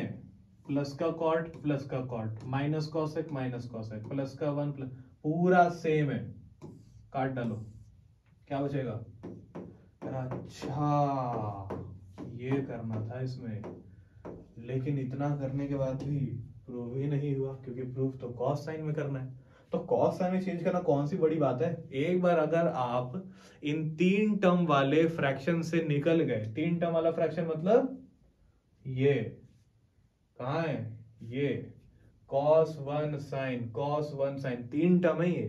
प्लस का कॉट प्लस का कॉट, माइनस कॉसेक प्लस का 1 प्लस, पूरा सेम है, काट डालो, क्या बचेगा। अच्छा ये करना था इसमें, लेकिन इतना करने के बाद भी प्रूव ही नहीं हुआ, क्योंकि प्रूफ तो कॉस साइन में करना है। तो कॉस साइन में चेंज करना कौन सी बड़ी बात है। एक बार अगर आप इन 3 टर्म वाले फ्रैक्शन से निकल गए, 3 टर्म वाला फ्रैक्शन मतलब ये कहां है, ये cos 1 sin 3 टर्म है ये,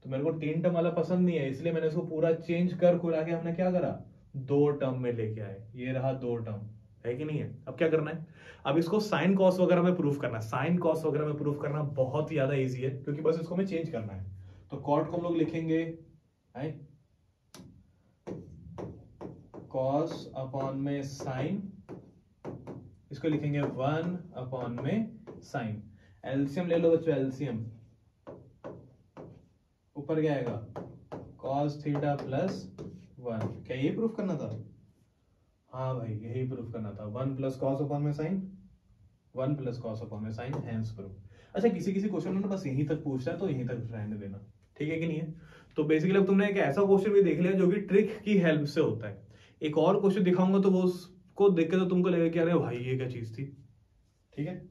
तो मेरे को 3 टर्म वाला पसंद नहीं है, इसलिए मैंने इसको पूरा चेंज कर खुला के हमने क्या करा, 2 टर्म में लेके आए, ये रहा 2 टर्म, है कि नहीं है। अब क्या करना है, अब इसको साइन कॉस वगैरह में प्रूफ करना है। साइन कॉस वगैरह में प्रूफ करना बहुत ही ज्यादा इजी है, क्योंकि बस इसको हमें चेंज करना है। तो कॉट को हम लोग लिखेंगे कॉस अपॉन में साइन, इसको लिखेंगे 1 अपॉन में साइन। एलसीएम ले लो बच्चों, एलसीएम ऊपर क्या आएगा, cos थीटा प्लस 1। क्या ये प्रूफ करना था, हाँ भाई यही प्रूफ करना था, 1 प्लस कॉस अपॉन में साइन, 1 प्लस कॉस अपॉन में साइन, हैंस प्रूफ। अच्छा किसी किसी क्वेश्चन में बस यहीं तक पूछता है तो यहीं तक रहने देना, ठीक है कि नहीं है। तो बेसिकली अब तुमने एक ऐसा क्वेश्चन भी देख लिया जो कि ट्रिक की हेल्प से होता है। एक और क्वेश्चन दिखाऊंगा तो वो उसको देख के तो तुमको लगेगा कि अरे भाई ये क्या चीज थी, ठीक है।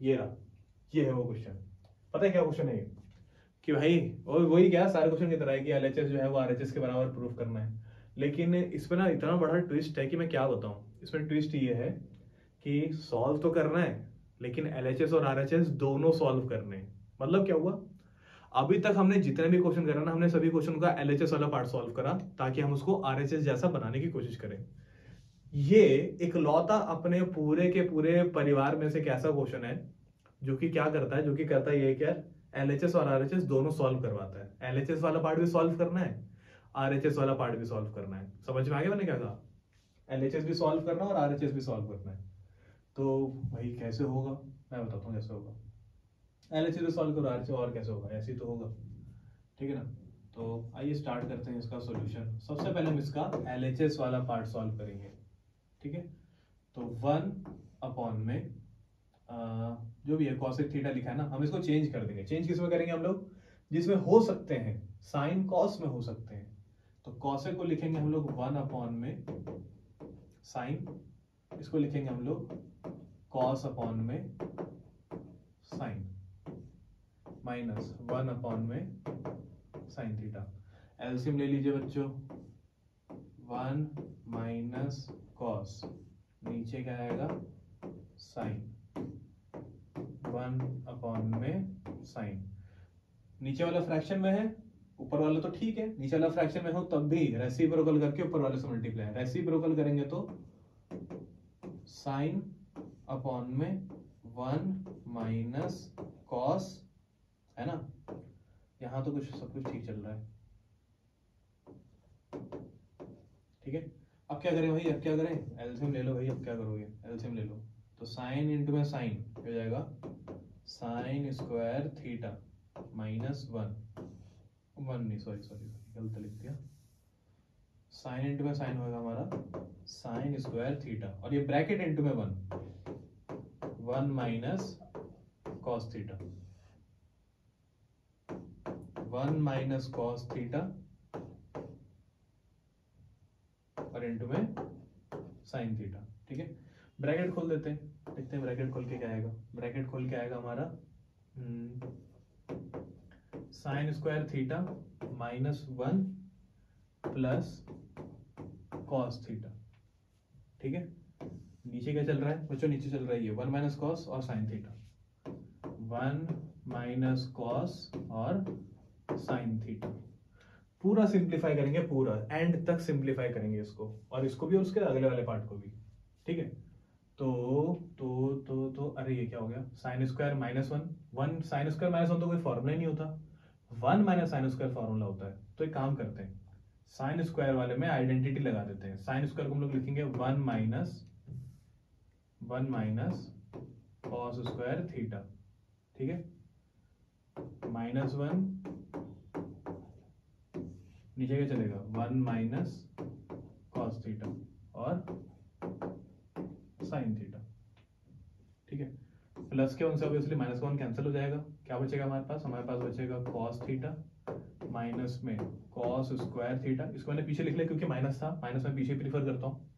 ये रहा, ये है वो क्वेश्चन। पता है क्या क्वेश्चन है कि भाई, और वही क्या सारे क्वेश्चन की तरह है कि एलएचएस जो है वो आरएचएस के बराबर प्रूफ करना है, लेकिन इसमें ना इतना बड़ा ट्विस्ट है कि मैं क्या बताऊं। इसमें ट्विस्ट ये है कि सॉल्व तो करना है, लेकिन एलएचएस और आरएचएस दोनों सॉल्व करने हैं। मतलब क्या हुआ, अभी तक हमने जितने भी क्वेश्चन करा ना, हमने सभी क्वेश्चन का एलएचएस वाला पार्ट सॉल्व करा ताकि हम उसको आरएचएस जैसा बनाने की कोशिश करें। ये इकलौता अपने पूरे के पूरे परिवार में से एक ऐसा क्वेश्चन है जो कि क्या करता है, जो कि करता है ये क्या, एलएचएस और आरएचएस दोनों सॉल्व करवाता है। एलएचएस वाला पार्ट भी सॉल्व करना है, आरएचएस वाला पार्ट भी सॉल्व करना है। समझ में आ गया मैंने क्या कहा, एलएचएस भी सॉल्व करना और आरएचएस भी सॉल्व करना है। तो भाई कैसे होगा, मैं बताता हूँ कैसे होगा। एलएचएस भी सॉल्व करो, आरएचएस और कैसे होगा, ऐसे ही तो होगा, ठीक है ना। तो आइए स्टार्ट करते हैं इसका सॉल्यूशन। सबसे पहले हम इसका एलएचएस वाला पार्ट सॉल्व करेंगे, ठीक है। तो 1 अपॉन में जो भी है कॉसेक थीटा लिखा है ना, हम इसको चेंज कर देंगे। चेंज किस में करेंगे हम लोग, जिसमें हो सकते हैं, साइन कॉस में हो सकते हैं। तो कॉसेक को लिखेंगे हम लोग 1 अपॉन में साइन, इसको लिखेंगे हम लोग कॉस अपॉन में साइन, माइनस 1 अपॉन में साइन थीटा। एलसीएम ले लीजिए बच्चों, 1 माइनस कॉस, नीचे क्या आएगा साइन, 1 अपॉन में साइन। नीचे वाला फ्रैक्शन में है, ऊपर वाला तो ठीक है, नीचे वाला फ्रैक्शन में हो तब भी रेसिप्रोकल करके ऊपर वाले से मल्टीप्लाई, रेसिप्रोकल करेंगे तो साइन अपॉन में 1 माइनस कॉस, है ना। यहां तो कुछ सब कुछ ठीक चल रहा है, ठीक है। अब क्या करें भाई, अब क्या करें, एलसीएम ले लो भाई। अब क्या करोगे, एलसीएम ले लो, तो साइन इंटू में साइन हो जाएगा साइन स्क्वायर थीटा माइनस 1 नहीं, सॉरी गलत लिख दिया। साइन इंटू में साइन होगा हमारा साइन स्क्वायर थीटा, और ये ब्रैकेट इंटू में 1 minus cos theta, 1 minus cos theta और इंटू में साइन थीटा, ठीक है। ब्रैकेट खोल देते हैं, देखते हैं ब्रैकेट खोल के क्या आएगा। ब्रैकेट खोल के आएगा हमारा sign square theta minus 1 plus cos theta, ठीक है। नीचे क्या चल रहा है बच्चों, नीचे चल रहा है ये 1 माइनस कॉस और साइन थीटा, 1 माइनस कॉस और साइन थीटा। पूरा सिंप्लीफाई करेंगे, पूरा एंड तक सिंप्लीफाई करेंगे इसको, और इसको भी और उसके अगले वाले पार्ट को भी, ठीक है। तो अरे ये क्या हो गया, sine square minus one, one sine square minus one तो कोई फॉर्मूला ही नहीं होता, one minus sine square formula होता है। तो एक काम करते हैं, साइन स्क्वायर वाले में आइडेंटिटी लगा देते हैं। साइन स्क्वायर को हम लोग लिखेंगे one minus cos square theta, ठीक है, माइनस वन, नीचे क्या चलेगा, वन माइनस कॉस थीटा और साइन थीटा, ठीक है। प्लस के वन से ऑब्वियसली माइनस का वन कैंसिल हो जाएगा, क्या बचेगा हमारे पास बचेगा कॉस थीटा माइनस में कॉस स्क्वायर थीटा। इसको मैंने पीछे लिख लिया क्योंकि माइनस था, माइनस में पीछे प्रीफर करता हूँ।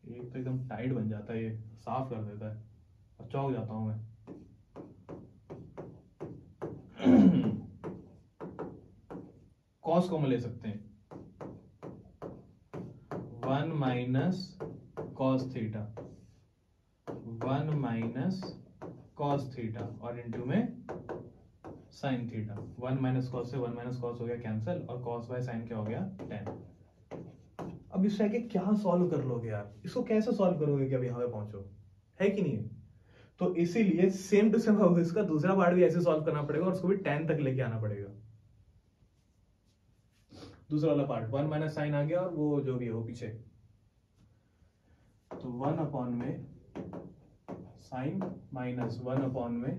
एक तो एकदम टाइट बन जाता है, ये साफ कर देता है और चौक जाता हूँ मैं। कॉस कॉमन ले सकते हैं, one minus cos theta, one minus cos theta और इंटू में sine theta. One minus cos से वन माइनस कॉस हो गया कैंसिल और कॉस बाय साइन क्या हो गया, टेन। अब इस के क्या सॉल्व कर लोगे यार, इसको कैसे सॉल्व करोगे कि अब यहाँ पे पहुंचो, है कि नहीं है। तो इसीलिए सेम टू सेम इसका दूसरा पार्ट भी ऐसे सॉल्व करना पड़ेगा और उसको भी 10 तक लेके आना पड़ेगा। दूसरा वाला पार्ट वन माइनस साइन आ गया और वो जो भी है वो पीछे, तो वन अपॉन में साइन माइनस वन अपॉन में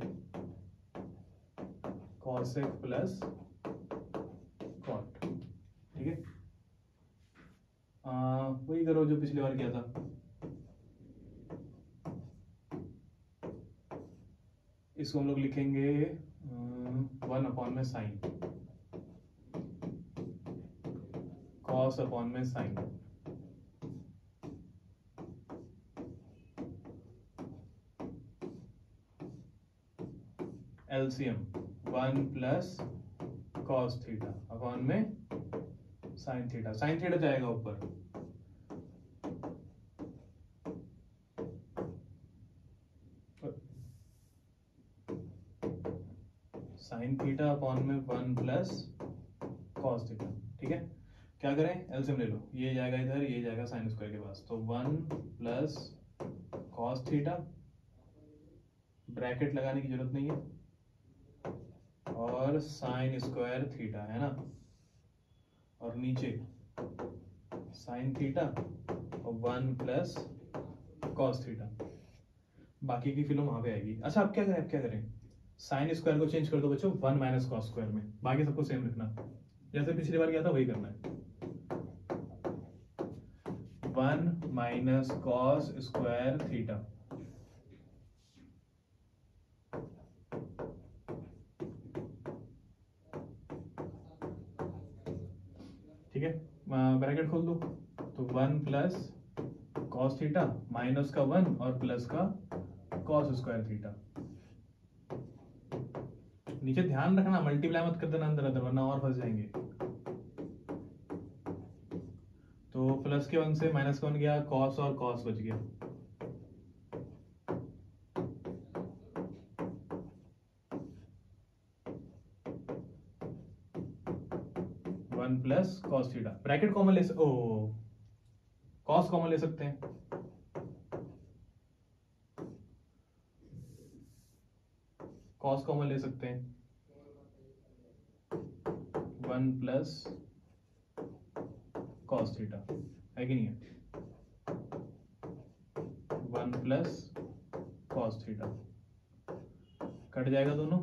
कॉसेक प्लस कॉट, ठीक है। वही करो जो पिछली बार किया था, इसको हम लोग लिखेंगे वन अपॉन में साइन कॉस अपॉन में sine, LCM one plus cos theta upon में साइन थीटा। साइन थीटा जाएगा ऊपर, साइन थीटा अपॉन में वन प्लस कॉस थीटा, ठीक है। क्या करें, एलसीएम ले लो, ये जाएगा इधर, ये जाएगा साइन स्क्वायर के पास, तो one plus cos theta, bracket लगाने की जरूरत नहीं है, और साइन स्क्वायर थीटा है ना, और नीचे साइन थीटा और वन प्लस कॉस थीटा, बाकी की फिल्म वहां पे आएगी। अच्छा अब क्या करें, साइन स्क्वायर को चेंज कर दो बच्चों वन माइनस कॉस स्क्वायर में, बाकी सबको सेम रखना, जैसे पिछली बार किया था वही करना है। One minus cos square theta, ठीक है, ब्रैकेट खोल दो, तो one plus cos theta minus का वन और प्लस का कॉस स्क्वायर थीटा। नीचे ध्यान रखना मल्टीप्लाई मत कर देना अंदर अंदर, वरना और फंस जाएंगे। तो प्लस के वन से माइनस का वन गया, कॉस और कॉस बच गया, one plus cos theta. Bracket common ले कॉस कॉमन ले सकते हैं, कॉस कॉमन ले सकते हैं, वन प्लस कॉस थीटा है कि नहीं है, one plus cos theta, cut जाएगा दोनों,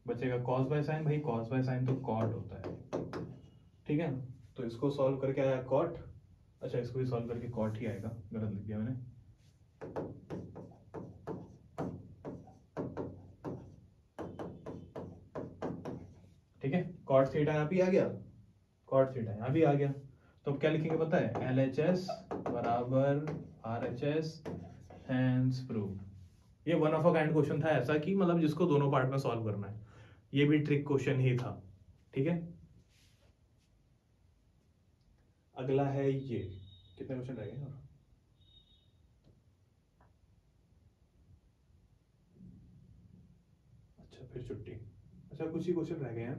बचेगा कॉस बाय साइन। भाई कॉस बाय साइन तो कॉट होता है, ठीक है। तो इसको सॉल्व करके आया कॉट, अच्छा इसको भी सॉल्व करके कॉट ही आएगा, गलत लिख दिया मैंने। ठीक है, कॉट थीटा यहाँ भी आ गया, कॉट थीटा यहाँ भी आ गया, तो अब क्या लिखेंगे पता है, LHS बराबर RHS, हैंस प्रूव। ये one of a kind question था ऐसा कि मतलब जिसको दोनों पार्ट में सॉल्व करना है, ये भी ट्रिक क्वेश्चन ही था, ठीक है। अगला है ये, कितने क्वेश्चन रह गए और अच्छा फिर छुट्टी, अच्छा कुछ ही क्वेश्चन रह गए हैं,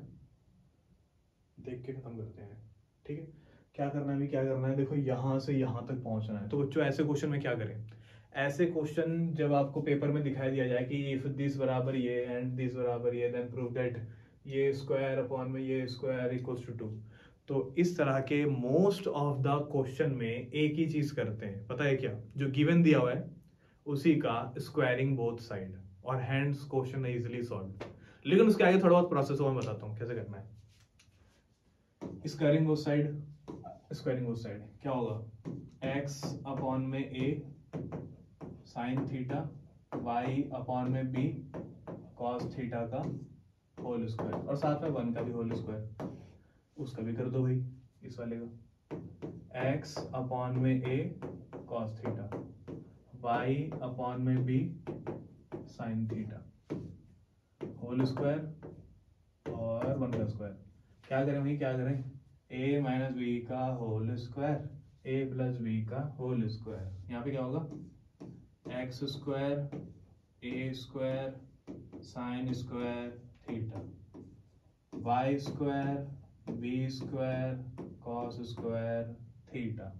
देख के खत्म करते हैं, ठीक है। क्या करना है, क्या करना है, देखो यहाँ से यहाँ तक पहुंचना है। तो बच्चों ऐसे क्वेश्चन में क्या करें, ऐसे क्वेश्चन जब आपको पेपर में दिखाई दिया जाए कि इफ दिस बराबर ये एंड दिस बराबर ये देन प्रूव दैट ये स्क्वायर अपॉन में ये स्क्वायर इक्वल्स टू 2, तो इस तरह के मोस्ट ऑफ द क्वेश्चन में एक ही चीज करते हैं, पता है क्या, जो गिवन दिया हुआ है उसी का स्क्वायरिंग बोथ साइड, और हैंड्स क्वेश्चन है इजिली सॉल्व। लेकिन उसके आगे थोड़ा बहुत प्रोसेस और मैं बताता हूँ कैसे करना है। Squaring both side, squaring both side क्या होगा, x अपॉन में a sine theta, y upon में b कॉस थीटा का होल स्क्वायर, और साथ में 1 का भी होल स्क्वायर, उसका भी कर दो भाई इस वाले का, x अपॉन में a cos theta, y upon में b sine theta whole square और 1 का स्क्वायर। क्या करें भाई, क्या करें, a माइनस बी का whole square, a plus B का होल स्क्वायर, यहाँ पे क्या होगा X square A square sine square theta, Y square B square cos square theta,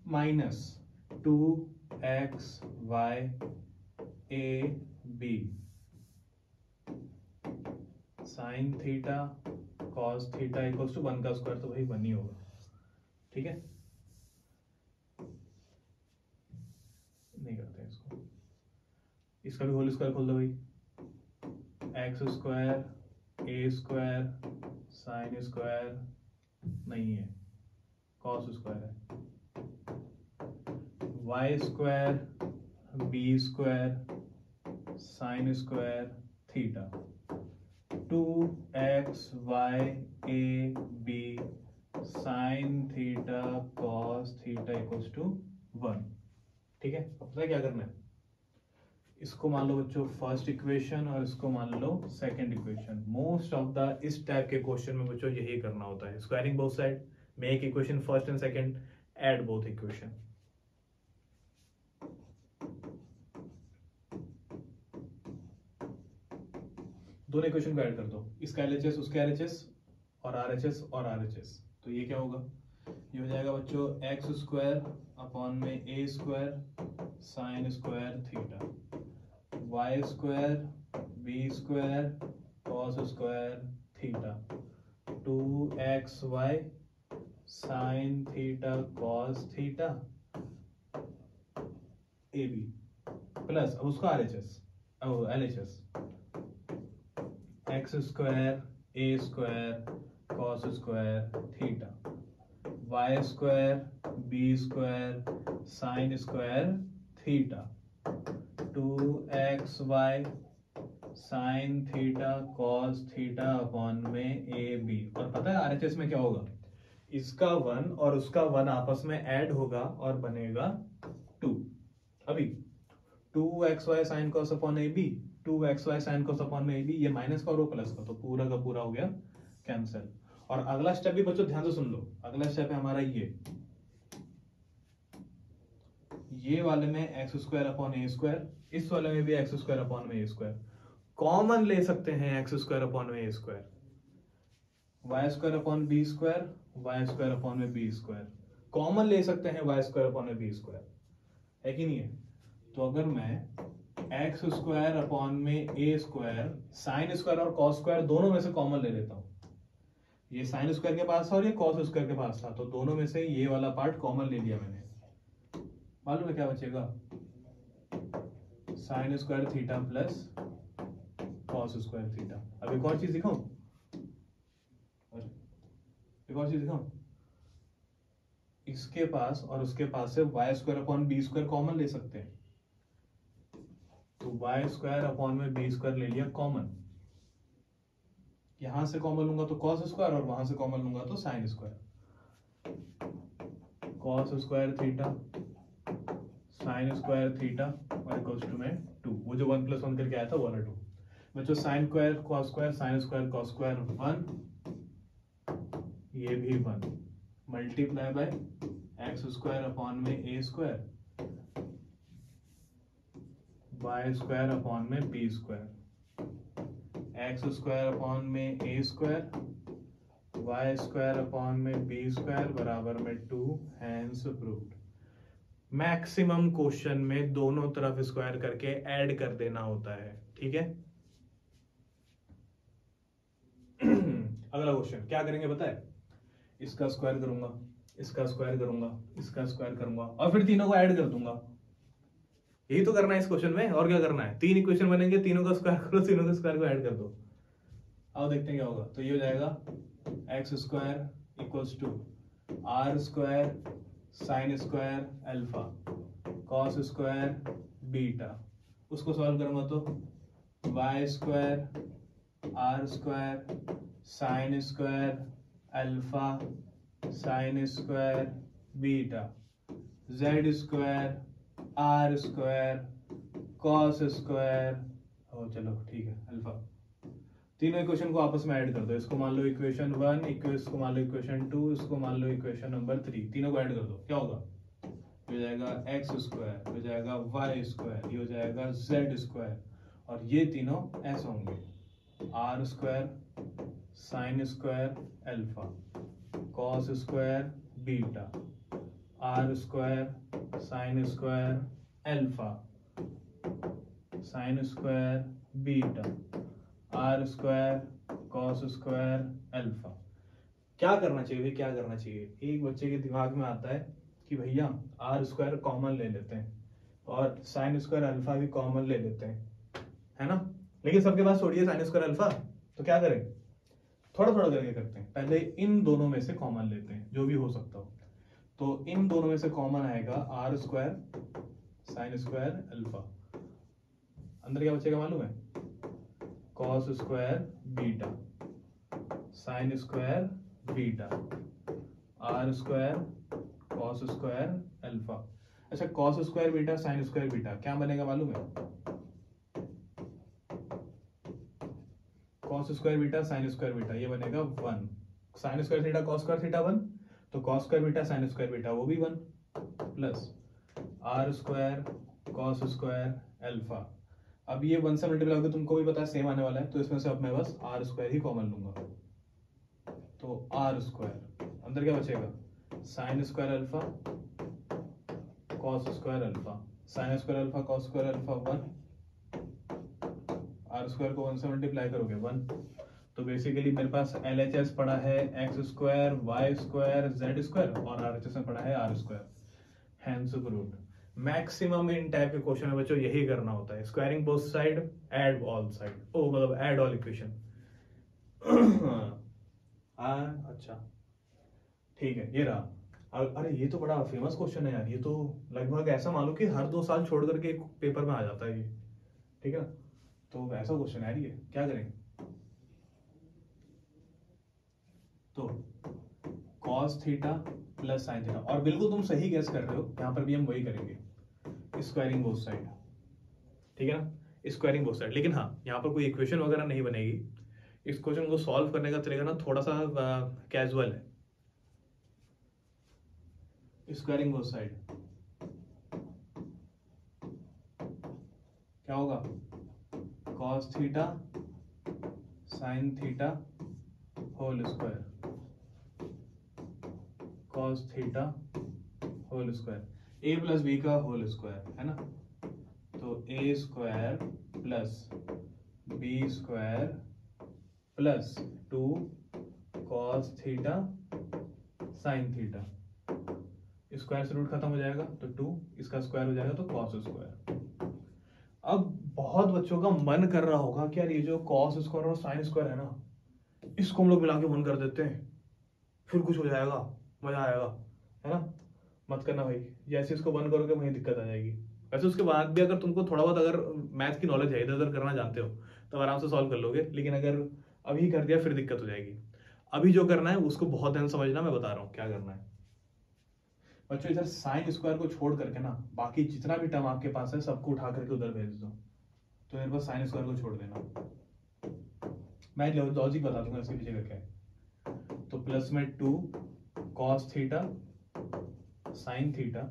minus 2x y a b sine theta cos theta equals to 1 का square, तो भाई 1 ही होगा, ठीक है। नहीं करते हैं इसको, इसका भी होल स्क्वायर खोल दो भाई, X square A square sine square नहीं है कॉस स्क्वायर है, Y square B square sine square theta, 2x y a b sine theta cos theta equals to 1, ठीक है। अब पता है क्या करना है, इसको मान लो बच्चों फर्स्ट इक्वेशन और इसको मान लो second equation. Most of the इस टाइप के क्वेश्चन में बच्चों यही करना होता है, squaring both side, make equation first and second, add both equation. दोनों इक्वेशन को ऐड कर दो, इसका एलएचएस उसका एलएचएस और आरएचएस और आरएचएस, तो ये क्या होगा, ये हो जाएगा बच्चों एक्स स्क्वायर अपॉन में A square sine square theta, Y square B square cos square theta, 2xy sine theta cos theta A B plus अब उसका RHS LHS X square A square cos square theta, Y square B square sine square theta, 2xy sine theta cos theta upon में A B, और पता है RHS में क्या होगा, इसका 1 और उसका 1 आपस में ऐड होगा और बनेगा 2। अभी 2xy sine cos upon A B, 2xy sine cos upon में ए बी, ये माइनस का और वो प्लस का, तो पूरा का पूरा हो गया कैंसिल। और अगला स्टेप भी बच्चों ध्यान से सुन लो, अगला स्टेप है हमारा ये वाले में एक्स स्क्वायर अपॉन ए स्क्वायर, इस वाले में भी एक्स स्क्वायर अपॉन में ए स्क्वायर, कॉमन ले सकते हैं एक्स स्क्वायर अपॉन में A square, Y square upon B square, Y square upon में बी स्क्वायर, कॉमन ले सकते हैं वाई स्क्वायर अपॉन में बी स्क्वायर, है कि नहीं है। तो अगर मैं एक्स स्क्वायर अपॉन में ए स्क्वायर साइन स्क्वायर और कॉस स्क्वायर दोनों में से कॉमन ले लेता हूं, ये साइन स्क्वायर के पास था और ये कॉस स्क्वायर के पास था, तो दोनों में से ये वाला पार्ट कॉमन ले लिया मैंने, मालूम है क्या बचेगा, sine square theta plus cos square theta. अब एक और चीज दिखाऊं, एक और चीज दिखाऊं, इसके पास और उसके पास से Y square upon B square common ले सकते हैं, तो वाई स्क्वायर अपॉन में बी स्क्वायर ले लिया कॉमन, यहां से कॉमन लूंगा तो कॉस स्क्वायर और वहां से कॉमन लूंगा तो sine square, cos square theta sine square theta और इक्वल्स टू में 2, वो जो 1 + 1 करके आया था वो वाला 2। बच्चों sine square cos square sine square cos square 1, ये भी 1, multiply by X square upon में A square, Y square upon में B square, X square upon में A square, Y square upon में बी स्क्वायर बराबर में 2, हैंस प्रूव्ड। मैक्सिमम क्वेश्चन में दोनों तरफ स्क्वायर करके ऐड कर देना होता है, ठीक है। अगला क्वेश्चन क्या करेंगे पता है, इसका स्क्वायर करूंगा, इसका स्क्वायर करूंगा, इसका स्क्वायर करूंगा और फिर तीनों को ऐड कर दूंगा। यही तो करना है इस क्वेश्चन में, और क्या करना है, 3 इक्वेशन बनेंगे, तीनों का स्क्वायर करो, तीनों के स्क्वायर को ऐड कर दो। अब देखते हैं क्या होगा। तो ये हो जाएगा X square equals two R square sine square alpha cos square beta. उसको सॉल्व करूंगा तो Y square R square sine square alpha sine square beta Z square R square cos square, हो चलो ठीक है अल्फा। तीनों इक्वेशन को आपस में ऐड कर दो, इसको मान लो इक्वेशन 1, इसको मान लो इक्वेशन 2, इसको मान लो इक्वेशन नंबर 3, तीनों को ऐड कर दो। क्या होगा, हो जाएगा एक्स स्क्वायर, हो जाएगा वाई स्क्वायर, ये हो जाएगा जेड स्क्वायर और ये तीनों ऐसे होंगे R square sine square alpha cos square beta R square sine square alpha sine square beta R square cos square alpha. क्या करना चाहिए भाई, क्या करना चाहिए, एक बच्चे के दिमाग में आता है कि भैया आर स्क्वायर कॉमन ले लेते हैं और साइन स्क्वायर अल्फा भी कॉमन ले लेते हैं, है ना। लेकिन सबके पास छोड़िए साइन स्क्वायर अल्फा, तो क्या करें, थोड़ा थोड़ा करके करते हैं। पहले इन दोनों में से कॉमन लेते हैं, जो भी हो सकता हो। तो इन दोनों में से कॉमन आएगा R square sine square alpha, अंदर क्या बचेगा मालूम है, cos square beta sine square beta R square cos square alpha. अच्छा, cos square beta sine square beta क्या बनेगा मालूम है, cos square beta sine square beta ये बनेगा 1, sine square theta cos square theta 1, तो cos square beta sine square beta वो भी 1 plus R square cos square alpha. अब ये 1 से मल्टीप्लाई होकर तुमको भी पता है सेम आने वाला है, तो इसमें से अब मैं बस आर स्क्वायर ही कॉमन लूंगा। तो आर स्क्वायर अंदर क्या बचेगा, sine square alpha cos square alpha, sine square alpha cos square alpha 1, R square को 1 से मल्टीप्लाई करोगे 1। तो बेसिकली मेरे पास LHS पड़ा है x square Y square z square और RHS में पड़ा है r square, hence proved. Maximum इन टाइप के क्वेश्चन में बच्चों यही करना होता है, squaring both side add all side, ओ मतलब ऐड ऑल इक्वेशन। अच्छा ठीक है, ये रहा। अरे ये तो बड़ा फेमस क्वेश्चन है यार, ये तो लगभग ऐसा मान लो कि हर 2 साल छोड़ करके एक पेपर में आ जाता है ये, ठीक है ना। तो ऐसा क्वेश्चन है ये, क्या करें, तो cos theta plus sine theta, और बिल्कुल तुम सही गैस कर रहे हो, यहां पर भी हम वही करेंगे, स्क्वायरिंग बोथ साइड, ठीक है ना, स्क्वायरिंग बोथ साइड। लेकिन हाँ, यहाँ पर कोई इक्वेशन वगैरह नहीं बनेगी, इस क्वेश्चन को सॉल्व करने का तरीका ना थोड़ा सा कैजुअल है। स्क्वायरिंग बोथ साइड क्या होगा, cos theta sine theta whole square cos theta whole square, A plus B का होल स्क्वायर है ना। तो A square plus B square plus 2 cos theta sine theta, square से रूट खत्म हो जाएगा तो 2, इसका स्क्वायर हो जाएगा तो कॉस स्क्वायर। अब बहुत बच्चों का मन कर रहा होगा कि यार ये जो कॉस स्क्वायर और साइन स्क्वायर है ना, इसको हम लोग मिला के 1 कर देते हैं, फिर कुछ हो जाएगा, मजा आएगा, है ना। मत करना भाई, जैसे इसको 1 करोगे वहीं दिक्कत आ जाएगी। वैसे उसके बाद भी अगर तुमको थोड़ा बहुत अगर मैथ की नॉलेज है, इधर उधर करना जानते हो, तो आराम से सॉल्व कर लोगे। लेकिन अगर अभी कर दिया फिर दिक्कत हो जाएगी। अभी जो करना है उसको बहुत ध्यान समझना, मैं बता रहा हूँ क्या करना है बच्चों। इधर साइन स्क्वायर को छोड़ करके ना बाकी जितना भी टर्म आपके पास है सबको उठा करके उधर भेज दो। तो मेरे पास साइन स्क्वायर को छोड़ देना, मैं लॉजिक बता दूंगा इसके पीछे करके। तो प्लस में 2 कॉस थीटा साइन थीटा,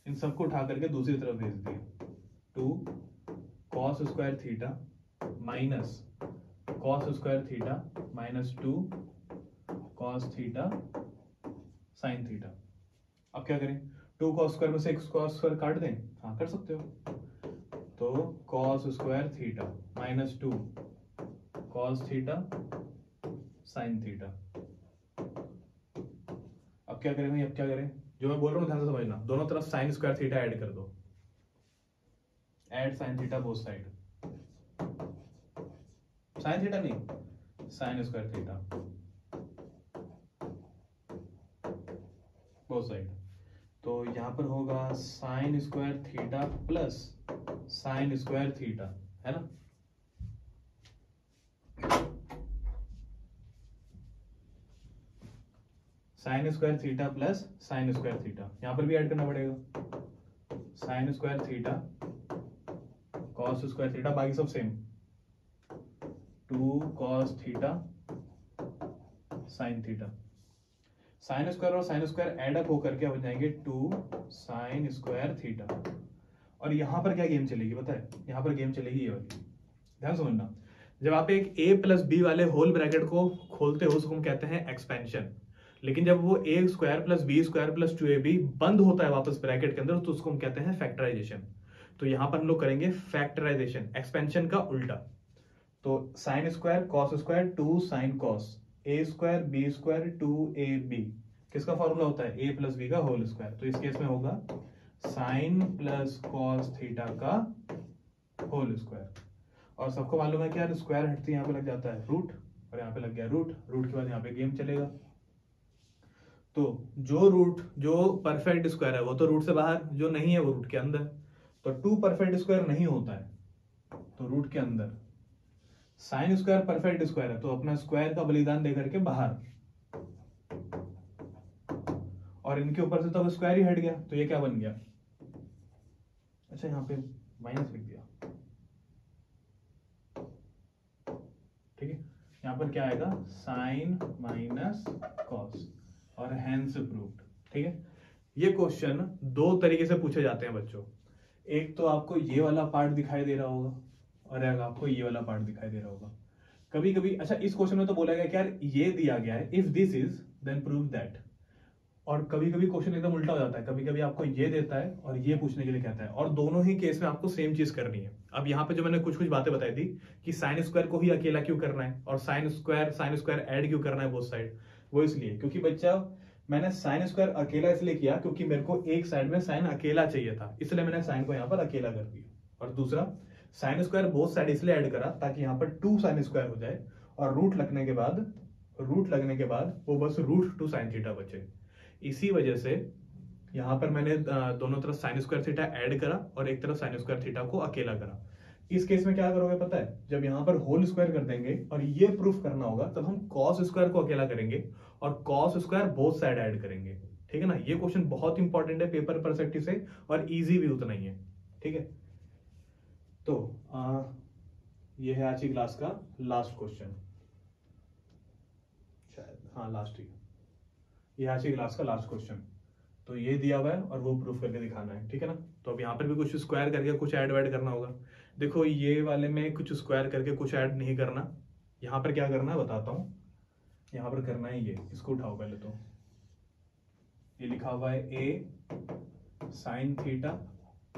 इन सबको उठा करके दूसरी तरफ भेज दिया। 2 cos square theta minus cos square theta minus 2 cos theta sine theta. अब क्या करें, 2 कॉस स्क्वायर में से 1 कॉस स्क्वायर काट दें, हाँ कर सकते हो। तो cos square theta minus 2 cos theta sine theta. अब क्या करें भाई, अब क्या करें, जो मैं बोल रहा हूँ ध्यान से समझना, दोनों तरफ साइन स्क्वायर थीटा ऐड कर दो, add sine theta both side, sine theta नहीं sine square theta both side. तो यहां पर होगा sine square theta plus sine square theta, है ना। Sine square theta plus sine square theta, यहां पर भी ऐड करना पड़ेगा, sine square theta cos square theta, बाकी सब same, 2 cos theta sine theta. Sine square और साइन स्क्वायर एड अप होकर क्या बन जाएंगे, 2 साइन स्क्वायर थीटा। और यहां पर क्या गेम चलेगी पता है, यहां पर गेम चलेगी ये वाली, ध्यान समझना। जब आप एक a प्लस बी वाले होल ब्रैकेट को खोलते हो उसको हम कहते हैं एक्सपेंशन, लेकिन जब वो a square plus B square plus 2ab बंद होता है वापस ब्रैकेट के अंदर तो उसको हम कहते हैं फैक्टराइजेशन। तो यहां पर हम लोग करेंगे फैक्टराइजेशन, एक्सपेंशन का उल्टा। तो sine square cos square 2 sine cos, a square B square 2ab, किसका फॉर्मूला होता है, a प्लस बी का होल स्क्वायर। तो इस केस में होगा साइन प्लस कॉस थीटा का होल स्क्वायर। और सबको मालूम है कि यार स्क्वायर हटते यहाँ पे लग जाता है रूट, और यहाँ पे लग गया रूट, रूट के बाद यहाँ पे गेम चलेगा। तो जो रूट जो परफेक्ट स्क्वायर है वो तो रूट से बाहर, जो नहीं है वो रूट के अंदर। तो 2 परफेक्ट स्क्वायर नहीं होता है तो रूट के अंदर, साइन स्क्वायर परफेक्ट स्क्वायर है तो अपना स्क्वायर का बलिदान दे करके बाहर, और इनके ऊपर से तो अब स्क्वायर ही हट गया तो ये क्या बन गया, अच्छा यहाँ पे माइनस लिख दिया, ठीक है। यहाँ पर क्या आएगा, साइन माइनस कॉस, और हैंस प्रूव्ड, ठीक है। ये क्वेश्चन 2 तरीके से पूछे जाते हैं बच्चों, एक तो आपको ये वाला पार्ट दिखाई दे रहा होगा और एक आपको ये वाला पार्ट दिखाई दे रहा होगा। कभी कभी, अच्छा इस क्वेश्चन में तो बोला गया कि यार ये दिया गया है, if this is then prove that. और कभी कभी क्वेश्चन एकदम उल्टा हो जाता है, कभी कभी आपको ये देता है और ये पूछने के लिए कहता है, और दोनों ही केस में आपको सेम चीज करनी है। अब यहाँ पे जो मैंने कुछ कुछ बातें बताई थी कि साइन स्क्वायर को ही अकेला क्यों करना है और साइन स्क्वायर ऐड क्यों करना है बोथ साइड, वो इसलिए क्योंकि बच्चा मैंने साइन स्क्वायर अकेला इसलिए किया क्योंकि मेरे को एक साइड में साइन अकेला चाहिए था, इसलिए मैंने साइन को यहाँ पर अकेला कर दिया। और दूसरा साइन स्क्वायर बोथ साइड इसलिए ऐड करा ताकि यहाँ पर 2 साइन स्क्वायर हो जाए, और रूट लगने के बाद वो बस रूट 2 साइन थीटा बचे। इसी वजह से यहां पर मैंने दोनों तरफ साइन स्क्वायर थीटा ऐड करा और एक तरफ साइन स्क्वायर थीटा को अकेला करा। इस केस में क्या करोगे पता है, जब यहां पर होल स्क्वायर कर देंगे और ये प्रूफ करना होगा तब हम कॉस स्क्वायर को अकेला करेंगे और cos square both side add करेंगे, ठीक है ना। ये क्वेश्चन बहुत इंपॉर्टेंट है पेपर परस्पेक्टिव से और इजी भी उतना ही है, ठीक है। तो ये है आज की क्लास का लास्ट क्वेश्चन, शायद हाँ लास्ट ही, ये आज की क्लास का लास्ट क्वेश्चन। तो ये दिया हुआ है और वो प्रूफ करके दिखाना है, ठीक है ना। तो अब यहाँ पर भी कुछ स्क्वायर करके कुछ ऐड वैड करना होगा। देखो ये वाले में कुछ स्क्वायर करके कुछ ऐड नहीं करना, यहाँ पर क्या करना है बताता हूँ। यहाँ पर करना है ये, इसको उठाओ पहले, तो ये लिखा हुआ है A sine theta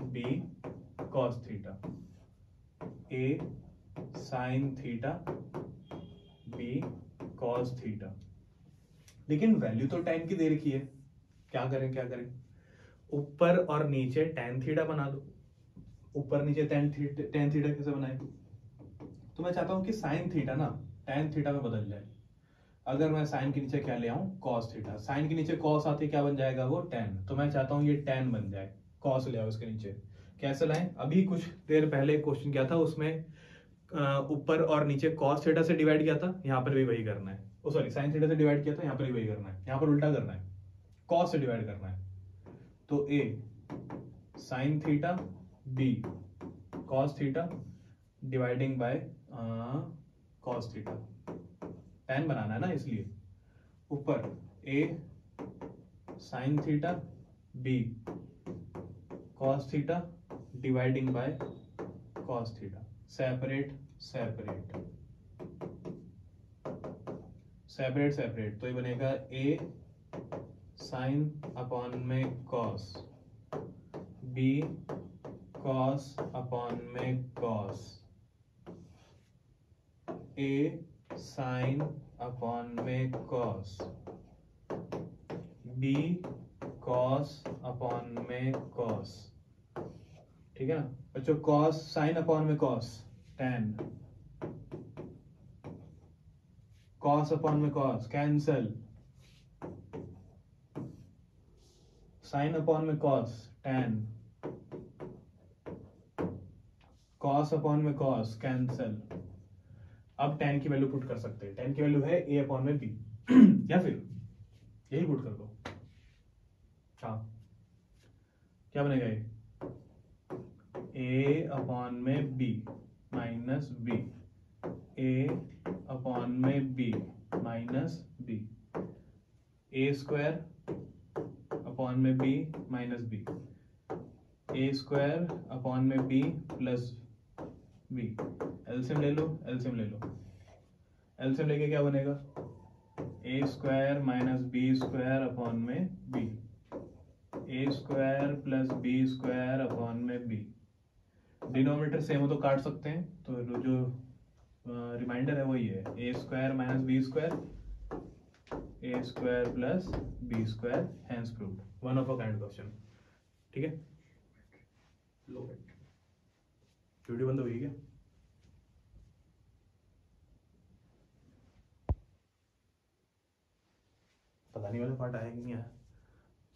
B cos theta, A sine theta B cos theta, लेकिन वैल्यू तो tan की दे रखी है, क्या करें, ऊपर और नीचे tan थीटा बना दो। ऊपर नीचे tan थीटा कैसे बनाए, तो मैं चाहता हूं कि sin थीटा ना tan थीटा में बदल जाए। अगर मैं sin के नीचे क्या ले आऊं, cos थीटा, sin के नीचे cos आते क्या बन जाएगा वो tan, तो मैं चाहता हूं ये tan बन जाए, cos ले आओ इसके नीचे। कैसे लाएं, अभी कुछ देर पहले क्वेश्चन किया था उसमें ऊपर और नीचे cos थीटा से डिवाइड किया था, यहाँ पर भी वही करना है। सॉरी साइन थीटा से डिवाइड किया था, यहाँ पर भी वही करना है, यहाँ पर उल्टा करना है, cos से डिवाइड करना है। तो a sine theta b cos theta dividing by cos theta, tan बनाना है ना इसलिए। ऊपर a sine theta b cos theta dividing by cos theta, separate separate separate, तो ये बनेगा a साइन अपॉन में कॉस, b कॉस अपॉन में cos, a sine upon में कॉस, b कॉस अपॉन में कॉस। ठीक है ना बच्चों, कॉस साइन अपॉन में कॉस tan, कॉस अपॉन में कॉस कैंसल, साइन अपॉन में कॉस tan, कॉस अपॉन में कॉस कैंसल। अब tan की वैल्यू पुट कर सकते हैं, tan की वैल्यू है a अपॉन में b या फिर यही पुट कर दो। हाँ क्या बनेगा ये, a अपॉन में b minus b, a upon में b minus b, a square upon में b minus b, a square upon में b प्लस b। एलसीएम ले लो, एलसीएम ले लो, एलसीएम लेके क्या बनेगा, a square minus b square upon में b, a square plus b square upon में b। Denominator same हो तो काट सकते हैं, तो जो रिमाइंडर है वही है, a square minus b square, a square plus b square, hence proved, one of a kind question. ठीक है, वीडियो बंद हो गई क्या? पता नहीं वाला पार्ट आया कि नहीं आया।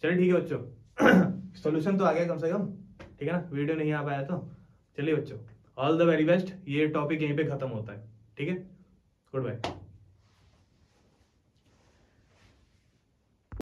चलिए ठीक है बच्चों सॉल्यूशन तो आ गया कम से कम। ठीक है ना, वीडियो नहीं आ पाया तो चलिए बच्चों, ऑल द वेरी बेस्ट। ये टॉपिक यहीं पे खत्म होता है। ठीक है, गुड बाय।